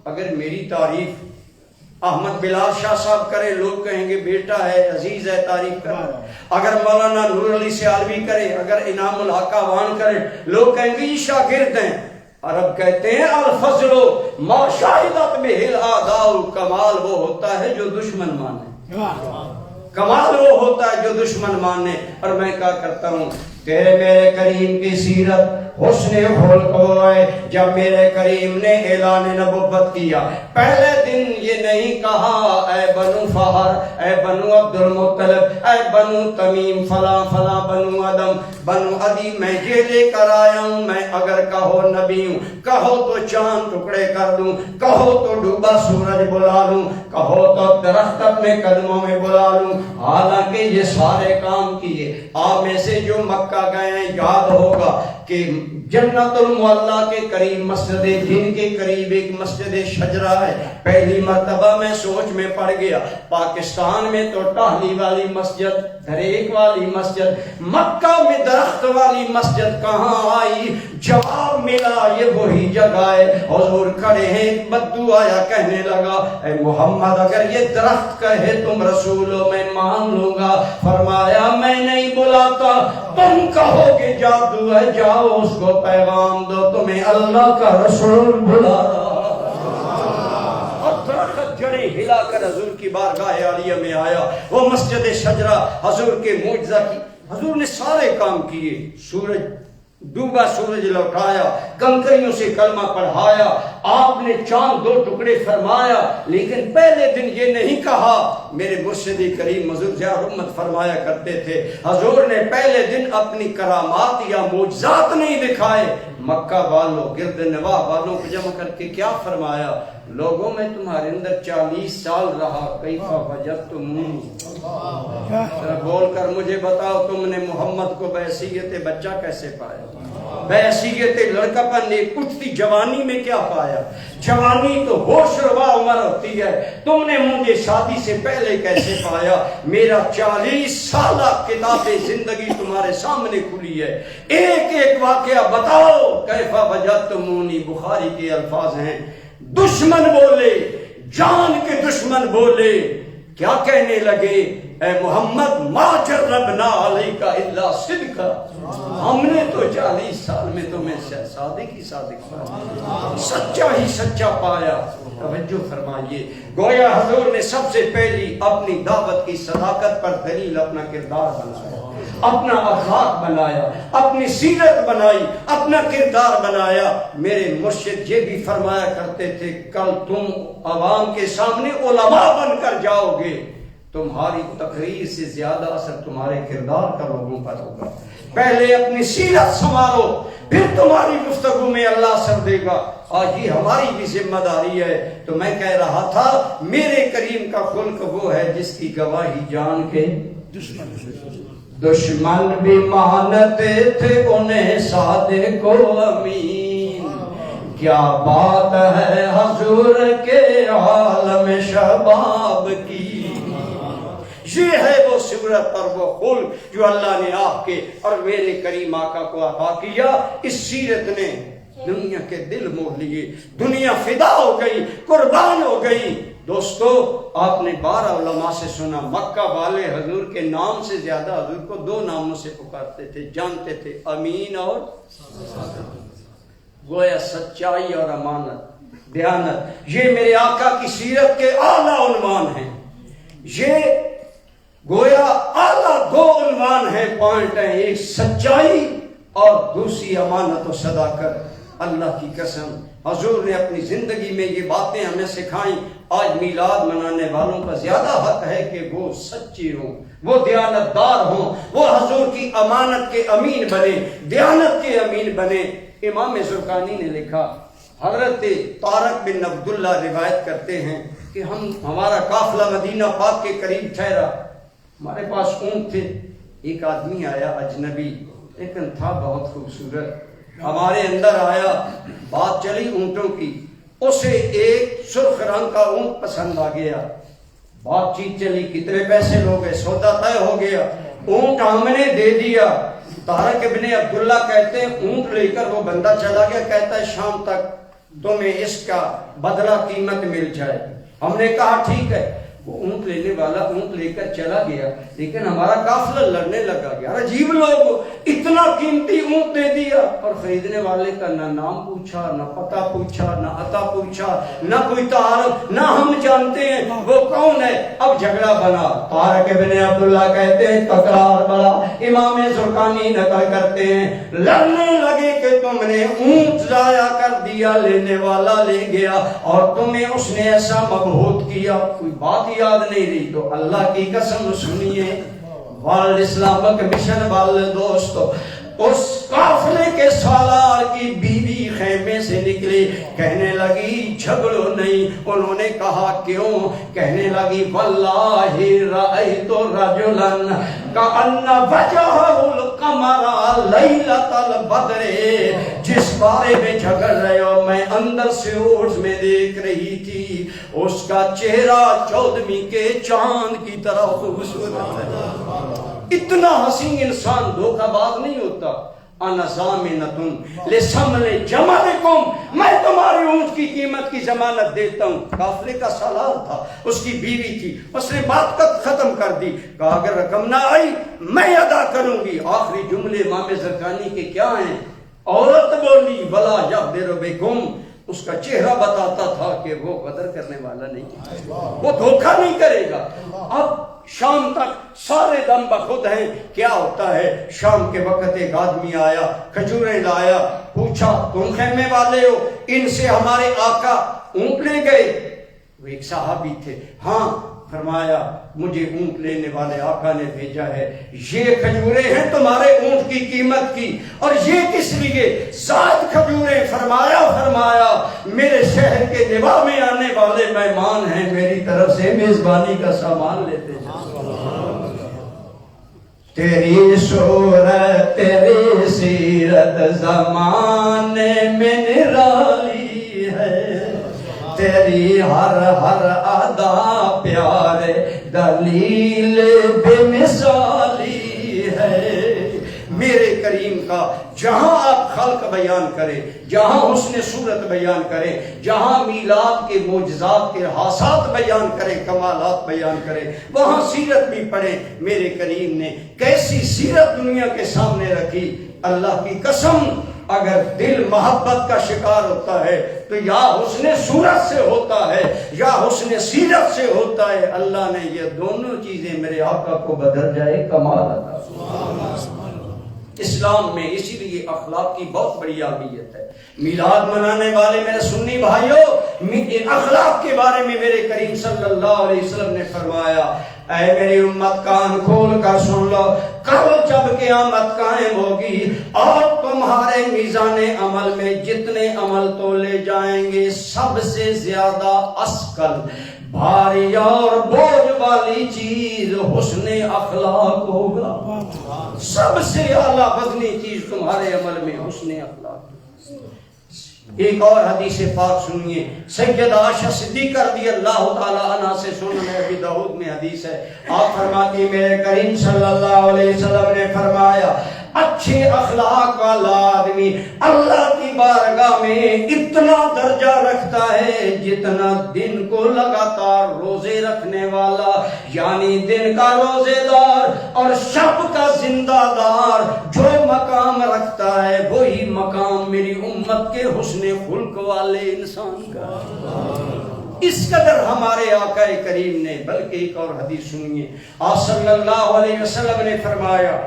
اگر میری تعریف احمد بلال شاہ صاحب کرے لوگ کہیں گے بیٹا ہے عزیز ہے تعریف کرے، اگر مولانا نور علی سیالوی کرے، اگر انعام الحق وان کرے لوگ کہیں گے یہ شاگرد ہیں۔ عرب کہتے ہیں الفضل ما شاہدت بہ الاعداء، کمال وہ ہوتا ہے جو دشمن مانے، کمال وہ ہوتا ہے جو دشمن مانے۔ اور میں کہا کرتا ہوں تیرے میرے کریم کی سیرت حسن خلق وہ ہے جب میرے کریم نے اعلان نبوت کیا پہلے دن یہ نہیں کہا اے بنو فہر، اے بنو عبد المطلب، اے بنو تمیم، فلاں فلاں بنو عدم، بنو عدی میں یہ لے کر آیا ہوں، میں اگر کہو نبی ہوں، کہو تو چاند ٹکڑے کر دوں، کہو تو ڈوبا سورج بلا لوں، کہو تو درخت اپنے قدموں میں بلا لوں۔ حالانکہ یہ سارے کام کیے۔ آپ میں سے جو مکہ گئے ہیں یاد ہوگا کہ جنت المعلا کے قریب مسجد جن کے قریب ایک مسجد شجرہ ہے۔ پہلی مرتبہ میں سوچ میں پڑ گیا پاکستان میں تو ٹہلی والی مسجد، دھریک والی مسجد، مکہ میں درخت والی مسجد کہاں آئی؟ جواب ملا یہ وہی جگہ ہے۔ حضور کھڑے ہیں، ایک بدو آیا کہنے لگا اے محمد اگر یہ درخت کہے تم رسول ہو میں مان لوں گا۔ فرمایا میں نہیں بلاتا، تم کہو کہ جادو ہے، جاؤ اس کو پیغام دو تمہیں اللہ کا رسول بلا رہا۔ اور درخت جڑیں ہلا کر حضور کی بارگاہ عالیہ میں آیا۔ وہ مسجد شجرہ حضور کے معجزہ کی، حضور نے سارے کام کیے، سورج ڈوبا سورج لوٹایا، کنکریوں سے کلمہ پڑھایا، آپ نے چاند دو ٹکڑے فرمایا، لیکن پہلے دن یہ نہیں کہا۔ میرے مرشد کریم حضور ضیاء الامت فرمایا کرتے تھے حضور نے پہلے دن اپنی کرامات یا معجزات نہیں دکھائے، مکہ والوں گرد نواح والوں کو جمع کر کے کیا فرمایا؟ لوگوں میں تمہارے اندر 40 سال رہا، کیفا وجدتمونی، ذرا بول کر مجھے بتاؤ تم نے محمد کو بحیثیت بچہ کیسے پایا؟ بحیثیت لڑکا پن ایک اٹھتی جوانی میں کیا پایا؟ جوانی تو ہوش روا عمر ہوتی ہے، تم نے مجھے شادی سے پہلے کیسے پایا؟ میرا 40 سالہ کتاب زندگی تمہارے سامنے کھلی ہے، ایک ایک واقعہ بتاؤ۔ کیفا وجدتمونی بخاری کے الفاظ ہیں، دشمن بولے، جان کے دشمن بولے، کیا کہنے لگے؟ اے محمد ما جربنا علیک الا صدقا، ہم نے تو 40 سال میں تمہیں صادق ہی صادق پایا، سچا ہی سچا پایا۔ توجہ فرمائیے، گویا حضور نے سب سے پہلی اپنی دعوت کی صداقت پر دلیل اپنا کردار بنایا، اپنا اخلاق بنایا، اپنی سیرت بنائی، اپنا کردار بنایا۔ میرے مرشد یہ بھی فرمایا کرتے تھے کل تم عوام کے سامنے علماء بن کر جاؤ گے، تمہاری تقریر سے زیادہ اثر تمہارے کردار کا لوگوں پر ہوگا۔ پہلے اپنی سیرت سنوارو، پھر تمہاری گفتگو میں اللہ اثر دے گا۔ آج یہ ہماری بھی ذمہ داری ہے۔ تو میں کہہ رہا تھا میرے کریم کا خلق وہ ہے جس کی گواہی جان کے دشمن بھی مانتے تھے انہیں صادق و امین۔ کیا بات ہے حضور کے عالم شباب کی، یہ ہے وہ صورت اور وہ خلق جو اللہ نے آپ کے اور میرے کریم آقا کو عطا کیا۔ اس سیرت نے دنیا کے دل موہ لیے، دنیا فدا ہو گئی، قربان ہو گئی۔ دوستو آپ نے 12 علماء سے سنا، مکہ والے حضور کے نام سے زیادہ حضور کو 2 ناموں سے پکارتے تھے، جانتے تھے، امین اور گویا سچائی اور امانت، دیانت، یہ میرے آقا کی سیرت کے اعلیٰ عنوان ہیں۔ یہ گویا اعلیٰ 2 عنوان ہیں، پوائنٹ ہیں، ایک سچائی اور دوسری امانت و صداقت۔ اللہ کی قسم حضور نے اپنی زندگی میں یہ باتیں ہمیں سکھائیں۔ آج میلاد منانے والوں کا زیادہ حق ہے کہ وہ سچے ہوں، وہ دیانتدار ہوں، وہ حضور کی امانت کے امین بنے، دیانت کے امین بنے۔ امام زرقانی نے لکھا، حضرت طارق بن عبداللہ روایت کرتے ہیں کہ ہمارا قافلہ مدینہ پاک کے قریب ٹھہرا، ہمارے پاس اونٹ تھے، ایک آدمی آیا اجنبی لیکن تھا بہت خوبصورت، ہمارے اندر آیا، بات چلی اونٹوں کی، اسے ایک سرخ رنگ کا اونٹ پسند آ گیا، بات چیت چلی، کتنے پیسے لوگے، سودا طے ہو گیا، اونٹ ہم نے دے دیا۔ طارق ابن عبداللہ کہتے ہیں اونٹ لے کر وہ بندہ چلا گیا، کہتا ہے شام تک تمہیں اس کا بدلہ قیمت مل جائے۔ ہم نے کہا ٹھیک ہے۔ وہ اونٹ لینے والا اونٹ لے کر چلا گیا، لیکن ہمارا قافلہ لڑنے لگا۔ یار عجیب لوگ، اتنا قیمتی اونٹ دے دیا اور خریدنے والے کا نہ نام پوچھا، نہ پتہ پوچھا، نہ عطا پوچھا، نہ کوئی تعارف، نہ ہم جانتے ہیں وہ کون ہے۔ اب جھگڑا بنا۔ طارق بن عبداللہ کہتے ہیں تکرار بڑا، امام زرقانی نقل کرتے ہیں لڑنے لگے کہ تم نے اونٹ ضائع کر دیا، لینے والا لے گیا اور تمہیں اس نے ایسا مبہوت کیا، کوئی بات یاد نہیں رہی۔ تو اللہ کی قسم سنیے، ورلڈ اسلامک مشن والے دوستو، اس قافلے کے سالار کی بیوی خیمے سے نکلی، کہنے لگی جھگڑو نہیں۔ انہوں نے کہا کیوں؟ کہنے لگی واللہ رأیت رجلا کأن وجہہ القمر لیلۃ البدر، جس بارے میں جھگڑ رہے ہو میں اندر سے عرض میں دیکھ رہی تھی، اس کا چہرہ 14ویں کے چاند کی طرح خوبصورت ہے۔ اتنا حسین انسان دھوکہ باز نہیں ہوتا۔ انا ضامنۃ لثمن جملکم، میں تمہاری اونٹ کی قیمت کی ضمانت دیتا ہوں۔ قافلے کا سالار تھا، اس کی بیوی تھی، اس نے بات ختم کر دی، کہا اگر رقم نہ آئی میں ادا کروں گی۔ آخری جملے امام زرقانی کے کیا ہیں؟ عورت بولی ولا یغدر بکم، اس کا چہرہ بتاتا تھا کہ وہ غدر کرنے والا نہیں، وہ دھوکہ نہیں کرے گا۔ اب شام تک سارے دم بخود ہیں۔ کیا ہوتا ہے؟ شام کے وقت ایک آدمی آیا، کھجوریں لایا، پوچھا تم خیمے والے ہو؟ ان سے ہمارے آقا اونٹ لے گئے۔ وہ ایک صحابی تھے۔ ہاں، فرمایا مجھے اونٹ لینے والے آقا نے بھیجا ہے، یہ کھجوریں ہیں تمہارے اونٹ کی قیمت کی، اور یہ کس لیے؟ سات کھجوریں۔ فرمایا میرے شہر کے نواح میں آنے والے مہمان ہیں، میری طرف سے میزبانی کا سامان لیتے ہیں۔ تیری صورت تیری سیرت زمانے میں نرالی ہے، تیری ہر ادا پیارے دلیل بے مثالی ہے۔ میرے کریم کا جہاں آپ خلق بیان کریں، جہاں حسن صورت بیان کریں، جہاں میلاد کے معجزات کے حادثات بیان کریں، کمالات بیان کریں، وہاں سیرت بھی پڑھیں۔ میرے کریم نے کیسی سیرت دنیا کے سامنے رکھی۔ اللہ کی قسم، اگر دل محبت کا شکار ہوتا ہے تو یا حسن صورت سے ہوتا ہے یا حسن سیرت سے ہوتا ہے۔ اللہ نے یہ دونوں چیزیں میرے آقا کو بدل جائے، کمال عطا۔ اسلام میں اسی لیے اخلاق کی بہت بڑی اہمیت ہے۔ میلاد منانے والے میرے سنی بھائیوں، اخلاق کے بارے میں میرے کریم صلی اللہ علیہ وسلم نے فرمایا، اے میری امت کان کھول کر سن لو، کل جب قیامت قائم ہوگی اور تمہارے میزان عمل میں جتنے عمل تولے جائیں گے سب سے زیادہ اثقل، بھاری اور بوجھ والی چیز حسن اخلاق ہوگا۔ سب سے اعلیٰ وزنی چیز تمہارے عمل میں حسن اخلاق۔ ایک اور حدیث پاک سنیے، سیدہ عائشہ صدیقہ رضی اللہ تعالیٰ عنہ سے سنن ابی داؤد میں حدیث ہے۔ آپ فرماتی میرے کریم صلی اللہ علیہ وسلم نے فرمایا، اچھے اخلاق والا آدمی اللہ کی بارگاہ میں اتنا درجہ رکھتا ہے جتنا دن کو لگاتار روزے رکھنے والا، یعنی دن کا روزے دار اور شب کا زندہ دار جو مقام رکھتا ہے وہی مقام میری امت کے حسن خلق والے انسان کا۔ اس قدر ہمارے آقا کریم نے، بلکہ ایک اور حدیث سنیے، آپ صلی اللہ علیہ وسلم نے فرمایا،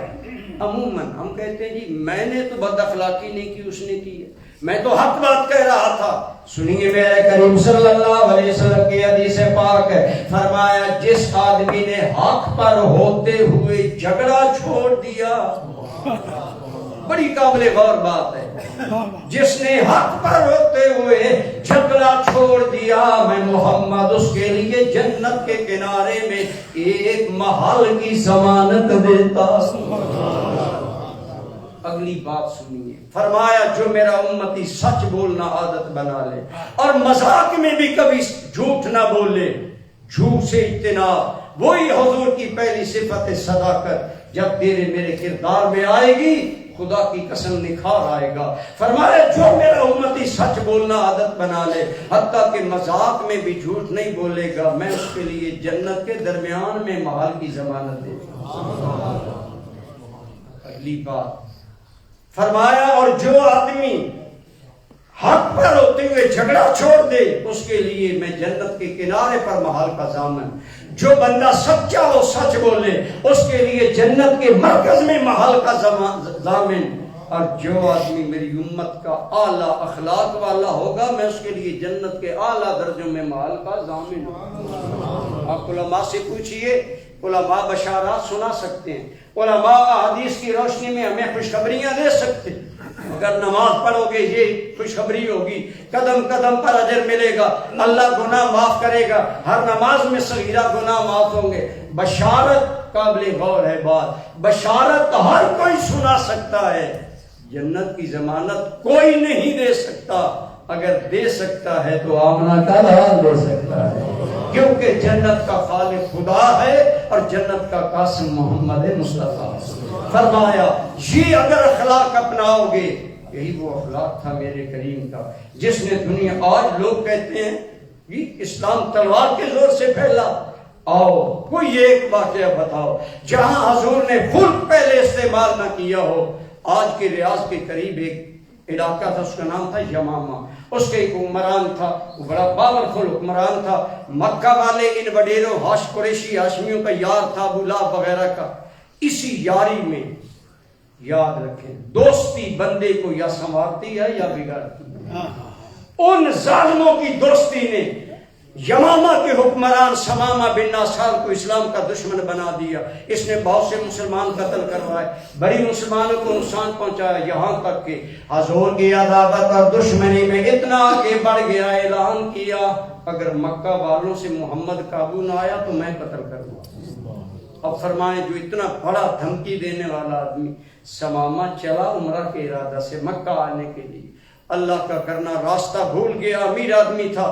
عموماً ہم کہتے ہیں جی میں نے تو بد اخلاقی نہیں کی، اس نے کی ہے، میں تو حق بات کہہ رہا تھا۔ سنیے میرے کریم صلی اللہ علیہ وسلم کی حدیث پاک ہے، فرمایا جس آدمی نے حق پر ہوتے ہوئے جھگڑا چھوڑ دیا، بڑی قابل غور بات ہے، جس نے حق پر ہوتے ہوئے جھگڑا چھوڑ دیا، میں محمد اس کے لیے جنت کے کنارے میں ایک محل کی ضمانت دیتا۔ اگلی بات سنیے، فرمایا جو میرا امتی سچ بولنا عادت بنا لے اور مذاق میں بھی کبھی جھوٹ نہ بولے، جھوٹ سے اجتناب، وہی حضور کی پہلی صفت صداقت، جب تیرے میرے کردار میں آئے گی خدا کی قسم نکھار آئے گا۔ فرمایا جو میرا امتی سچ بولنا عادت بنا لے، حتیٰ کہ مذاق میں بھی جھوٹ نہیں بولے گا، میں اس کے لیے جنت کے درمیان میں محل کی ضمانت دے دوں۔ اگلی بات فرمایا اور جو آدمی حق پر ہوتے ہوئے جھگڑا چھوڑ دے اس کے لیے میں جنت کے کنارے پر محل کا ضامن۔ جو بندہ سچا ہو سچ بولے اس کے لیے جنت کے مرکز میں محل کا ضامن۔ اور جو آدمی میری امت کا اعلیٰ اخلاق والا ہوگا میں اس کے لیے جنت کے اعلیٰ درجوں میں محل کا ضامن ہوں۔ آپ علماء سے پوچھئے، علماء بشارات سنا سکتے ہیں، علماء حدیث کی روشنی میں ہمیں خوشخبریاں دے سکتے ہیں۔ اگر نماز پڑھو گے یہ خوشخبری ہوگی، قدم قدم پر اجر ملے گا، اللہ گناہ معاف کرے گا، ہر نماز میں صغیرہ گناہ معاف ہوں گے۔ بشارت قابل غور ہے بات، بشارت ہر کوئی سنا سکتا ہے، جنت کی ضمانت کوئی نہیں دے سکتا۔ اگر دے سکتا ہے تو آمنہ کا لال دے سکتا ہے، کیونکہ جنت کا خالق خدا ہے اور جنت کا قاسم محمد مصطفیٰ۔ فرمایا یہ اگر اخلاق اپناؤ گے، یہی وہ اخلاق تھا میرے کریم کا جس نے دنیا، آج لوگ کہتے ہیں کہ اسلام تلوار کے زور سے پھیلا۔ آؤ کوئی ایک واقعہ بتاؤ جہاں حضور نے خلق پہلے استعمال نہ کیا ہو۔ آج کے ریاض کے قریب ایک علاقہ تھا، اس کا نام تھا یمامہ، اس کے ایک حکمران تھا، وہ بڑا پاورفل حکمران تھا، مکہ والے ان وڈیروں قریشی ہاشمیوں کا یار تھا، ابو لہب وغیرہ کا۔ اسی یاری میں یاد رکھیں دوستی بندے کو یا سنوارتی ہے یا بگاڑتی ہے۔ ان ظالموں کی دوستی نے یمامہ کے حکمران سمامہ بن ناصر کو اسلام کا دشمن بنا دیا۔ اس نے بہت سے مسلمان قتل کروائے، بڑی مسلمانوں کو نقصان پہنچایا، یہاں تک کہ حضور کی عداوت اور دشمنی میں اتنا آگے بڑھ گیا، اعلان کیا اگر مکہ والوں سے محمد قابو نہ آیا تو میں قتل کروں گا۔ اب فرمائیں جو اتنا بڑا دھمکی دینے والا آدمی سمامہ چلا عمرہ کے ارادہ سے مکہ آنے کے لیے، اللہ کا کرنا راستہ بھول گیا، امیر آدمی تھا،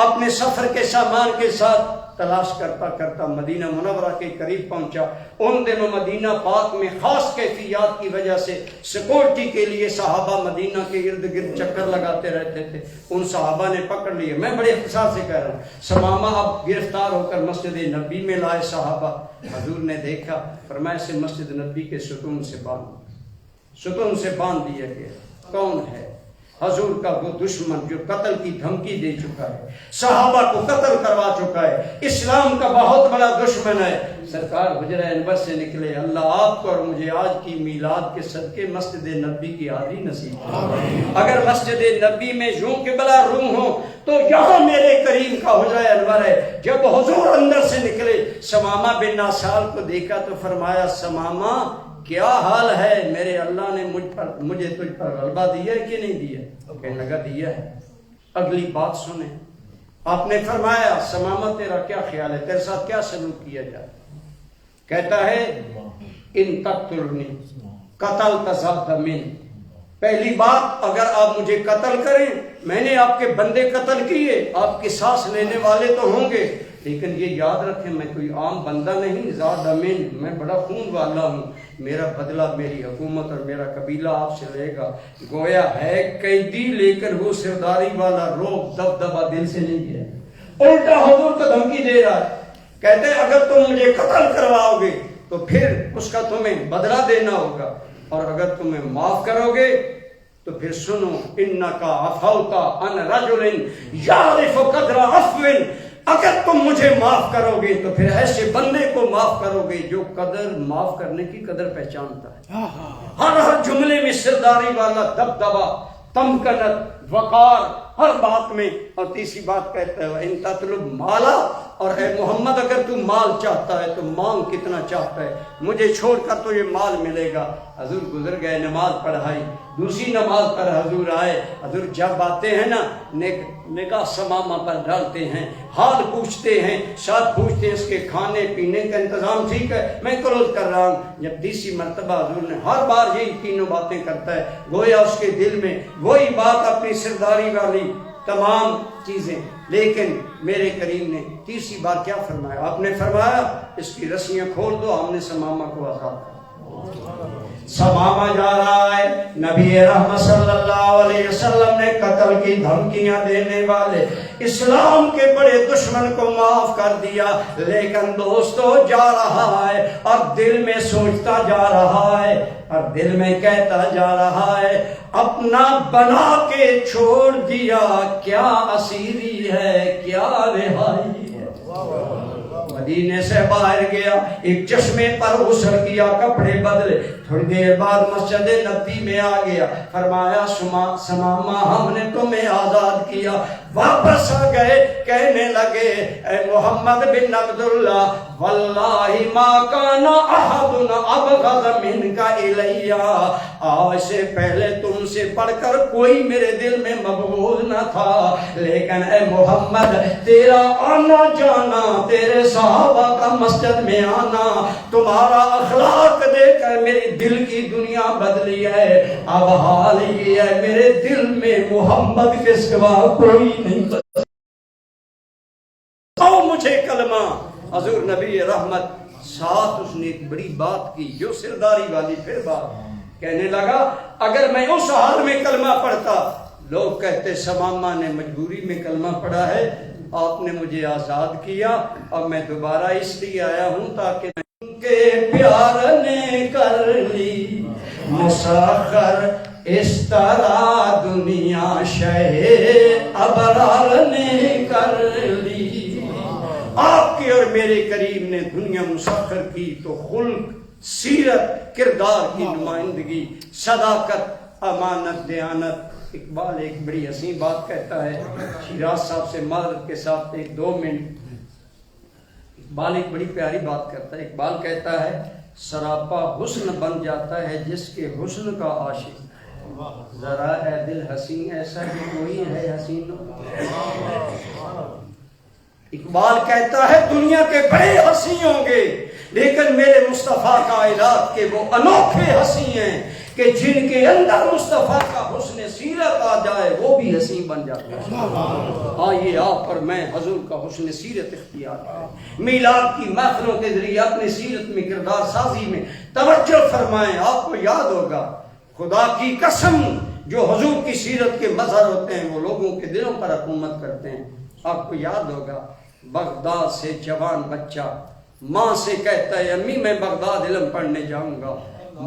اپنے سفر کے سامان کے ساتھ تلاش کرتا کرتا مدینہ منورہ کے قریب پہنچا۔ ان دنوں مدینہ پاک میں خاص کیفیات کی وجہ سے سیکورٹی کے لیے صحابہ مدینہ کے ارد گرد چکر لگاتے رہتے تھے، ان صحابہ نے پکڑ لیے۔ میں بڑے اختصار سے کہہ رہا ہوں، سمامہ اب گرفتار ہو کر مسجد نبی میں لائے صحابہ۔ حضور نے دیکھا، فرمایا اسے مسجد نبی کے ستون سے باندھ دیا گیا۔ کون ہے؟ حضور کا وہ دشمن جو قتل کی دھمکی دے چکا ہے، صحابہ کو قتل کروا چکا ہے، اسلام کا بہت بڑا دشمن ہے۔ سرکار حجرہ انور سے نکلے، اللہ آپ کو اور مجھے آج کی میلاد کے صدقے مسجد نبی کی حاضری نصیب کرے۔ اگر مسجد نبی میں یوں قبلہ روم ہو تو یہاں میرے کریم کا حجرہ انور ہے۔ جب حضور اندر سے نکلے، سمامہ بن ناسال کو دیکھا تو فرمایا سمامہ کیا حال ہے؟ میرے اللہ نے مجھے تجھ پر غلبہ دیا ہے کہ نہیں دیا؟ کہنے لگا دیا ہے۔ اگلی بات سنیں، آپ نے فرمایا سمامہ تیرا کیا خیال ہے، تیرے ساتھ کیا سلوک کیا جائے؟ کہتا ہے ان تقتلنی قتلت ذبح من، پہلی بات اگر آپ مجھے قتل کریں، میں نے آپ کے بندے قتل کیے، آپ کی سانس لینے والے تو ہوں گے، لیکن یہ یاد رکھیں میں کوئی عام بندہ نہیں، ذات امین، میں بڑا خون والا ہوں، میرا بدلہ میری حکومت اور میرا قبیلہ آپ سے لے گا۔ گویا ہے قیدی لیکن وہ سرداری والا روب دبدبا دل سے نہیں گیا، الٹا حضور کو دھمکی دے رہا ہے۔ کہتے ہیں اگر تم مجھے قتل کرواؤ گے تو پھر اس کا تمہیں بدلہ دینا ہوگا، اور اگر تمہیں معاف کرو گے تو پھر سنو انکا عفوتا عن رجل یعرف قدر عفو، اگر تم مجھے معاف کرو گے تو پھر ایسے بندے کو معاف کرو گے جو قدر معاف کرنے کی قدر پہچانتا ہے، ہر جملے میں سرداری والا دبدبا، تمکنت، وقار، ہر بات میں۔ اور تیسری بات کہتا ہے ان تطلب مالا، اور اے محمد اگر تو مال چاہتا ہے تو مانگ کتنا چاہتا ہے، مجھے چھوڑ کر تو یہ مال ملے گا۔ حضور گزر گئے، نماز پڑھائی، دوسری نماز پر حضور آئے۔ حضور جب آتے ہیں نا نگاہ سمامہ پر ڈالتے ہیں، حال پوچھتے ہیں، ساتھ پوچھتے ہیں اس کے کھانے پینے کا انتظام ٹھیک ہے؟ میں کلوز کر رہا ہوں۔ جب تیسری مرتبہ حضور نے ہر بار یہی تینوں باتیں کرتا ہے، گویا اس کے دل میں وہی بات اپنی سرداری والی تمام چیزیں، لیکن میرے کریم نے تیسری بار کیا فرمایا؟ آپ نے فرمایا اس کی رسیاں کھول دو، ہم نے سمامہ کو آزاد کر۔ سمامہ جا رہا نبی رحمت صلی اللہ علیہ وسلم نے قتل کی دھمکیاں دینے والے اسلام کے بڑے دشمن کو معاف کر دیا، لیکن دوستو جا رہا ہے اور دل میں سوچتا جا رہا ہے اور دل میں کہتا جا رہا ہے اپنا بنا کے چھوڑ دیا، کیا اسیری ہے کیا رہائی ہے۔ مدینے سے باہر گیا، ایک چشمے پر غسل کیا، کپڑے بدلے، تھوڑی دیر بعد مسجد نبی میں آ گیا، فرمایا سماما ہم نے تمہیں آزاد کیا۔ واپس آ گئے، کہنے لگے اے محمد بن عبداللہ واللہ ما کان احد ابغض منک الی، آج سے پہلے تم سے بڑھ کر کوئی میرے دل میں مبغوض نہ تھا، لیکن اے محمد تیرا آنا جانا، تیرے صحابہ کا مسجد میں آنا، تمہارا اخلاق دیکھ کر میری دل کی دنیا بدلی ہے۔ اب حال یہ ہے میرے دل میں محمد کے سوا کوئی نہیں بدلا۔ او مجھے کلمہ، حضور نبی رحمت ساتھ اس نے ایک بڑی بات کی جو سرداری والی پھر بات کہنے لگا، اگر میں اس حال میں کلمہ پڑھتا، لوگ کہتے سمامہ نے مجبوری میں کلمہ پڑھا ہے، آپ نے مجھے آزاد کیا، اب میں دوبارہ اس لیے آیا ہوں تاکہ ان کے پیار نے کر لی مسخر اس طرح دنیا شہ ابرار نے کر لی۔ آپ کے اور میرے کریم نے دنیا مسخر کی تو خلق، سیرت، کردار کی نمائندگی، صداقت، امانت، دیانت۔ اقبال ایک بڑی حسین بات کہتا ہے، شیراز صاحب سے معذرت کے ساتھ ایک 2 منٹ، اقبال ایک بڑی پیاری بات کرتا ہے۔ اقبال کہتا ہے سراپا حسن بن جاتا ہے جس کے حسن کا عاشق، ذرا اے دل حسین ایسا کہ کوئی ہے حسین۔ اقبال کہتا ہے دنیا کے بڑے ہنسی ہوں گے لیکن میرے مصطفیٰ کائنات کے وہ انوکھے ہنسی ہیں کہ جن کے اندر مصطفیٰ کا حسن سیرت آ جائے وہ بھی حسین بن جاتے ہیں۔ آئیے آپ اور میں حضور کا حسن سیرت اختیار کریں، میلاد کی محفلوں کے ذریعے اپنی سیرت میں کردار سازی میں توجہ فرمائیں۔ آپ کو یاد ہوگا خدا کی قسم جو حضور کی سیرت کے مظہر ہوتے ہیں وہ لوگوں کے دلوں پر حکومت کرتے ہیں۔ آپ کو یاد ہوگا بغداد سے جوان بچہ ماں سے کہتا ہے امی میں بغداد علم پڑھنے جاؤں گا،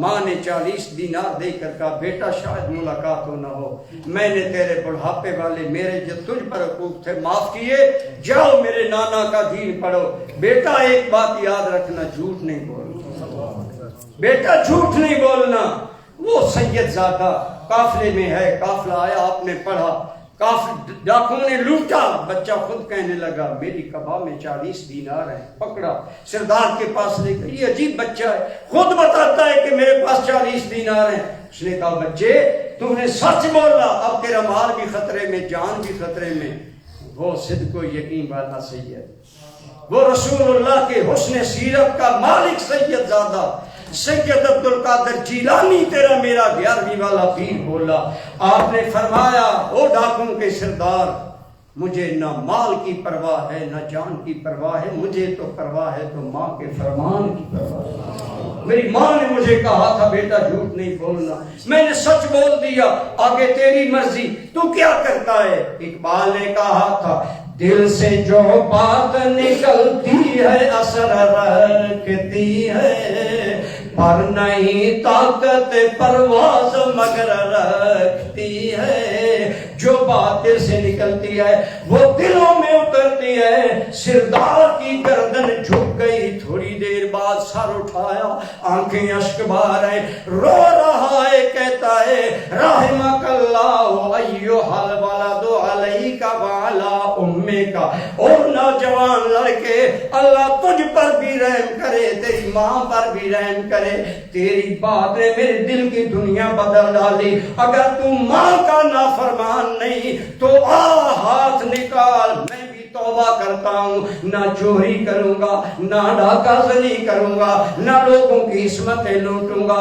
ماں نے 40 دینار دے کر کہا بیٹا شاید ملاقات ہو نہ ہو، میں نے تیرے بڑھاپے والے میرے جو تجھ پر حقوق تھے معاف کیے، جاؤ میرے نانا کا دین پڑھو۔ بیٹا ایک بات یاد رکھنا، جھوٹ نہیں بولنا، بیٹا جھوٹ نہیں بولنا۔ وہ سید زادہ قافلے میں ہے، قافلہ آیا آپ نے پڑھا، ڈاکوں نے لوٹا، بچہ خود کہنے لگا میری کبا میں 40 دینار ہیں، پکڑا سردار کے پاس لے گیا، یہ عجیب بچہ ہے خود بتاتا ہے کہ میرے پاس 40 دینار ہیں۔ اس نے کہا بچے تم نے سچ بولا، اب تیرا مال بھی خطرے میں، جان بھی خطرے میں۔ وہ صدق و یقین والا سید، وہ رسول اللہ کے حسن سیرت کا مالک سید زادہ سید عبد القادر جیلانی تیرا میرا 11ویں والا پیر بولا۔ آپ نے فرمایا او ڈاکوں کے سردار مجھے نہ مال کی پرواہ ہے نہ جان کی پرواہ ہے، مجھے تو پرواہ ہے تو ماں کے فرمان کی پرواہ ہے۔ میری ماں نے مجھے کہا تھا بیٹا جھوٹ نہیں بولنا، میں نے سچ بول دیا، آگے تیری مرضی، تو کیا کرتا ہے۔ اقبال نے کہا تھا دل سے جو بات نکلتی ہے اثر رکھتی ہے، پر نہیں طاقت پرواز مگر رکھتی ہے۔ جو بات دل سے نکلتی ہے وہ دلوں میں اترتی ہے۔ سردار کی گردن جھک گئی، تھوڑی دیر بعد سر اٹھایا، آنکھیں اشک بہا رہے، رو رہا ہے، کہتا ہے رحمک اللہ ایھا الولد علیک وعلی امیک، اور نوجوان لڑکے اللہ تجھ پر بھی رحم کرے، تیری ماں پر بھی رحم کرے، تیری بات نے میرے دل کی دنیا بدل ڈالی۔ اگر تو ماں کا نافرمان نہیں تو آ ہاتھ نکال، میں بھی توبہ کرتا ہوں، نہ چوری کروں گا، نہ ڈاکہ زنی کروں گا، نہ لوگوں کی عصمتیں لوٹوں گا۔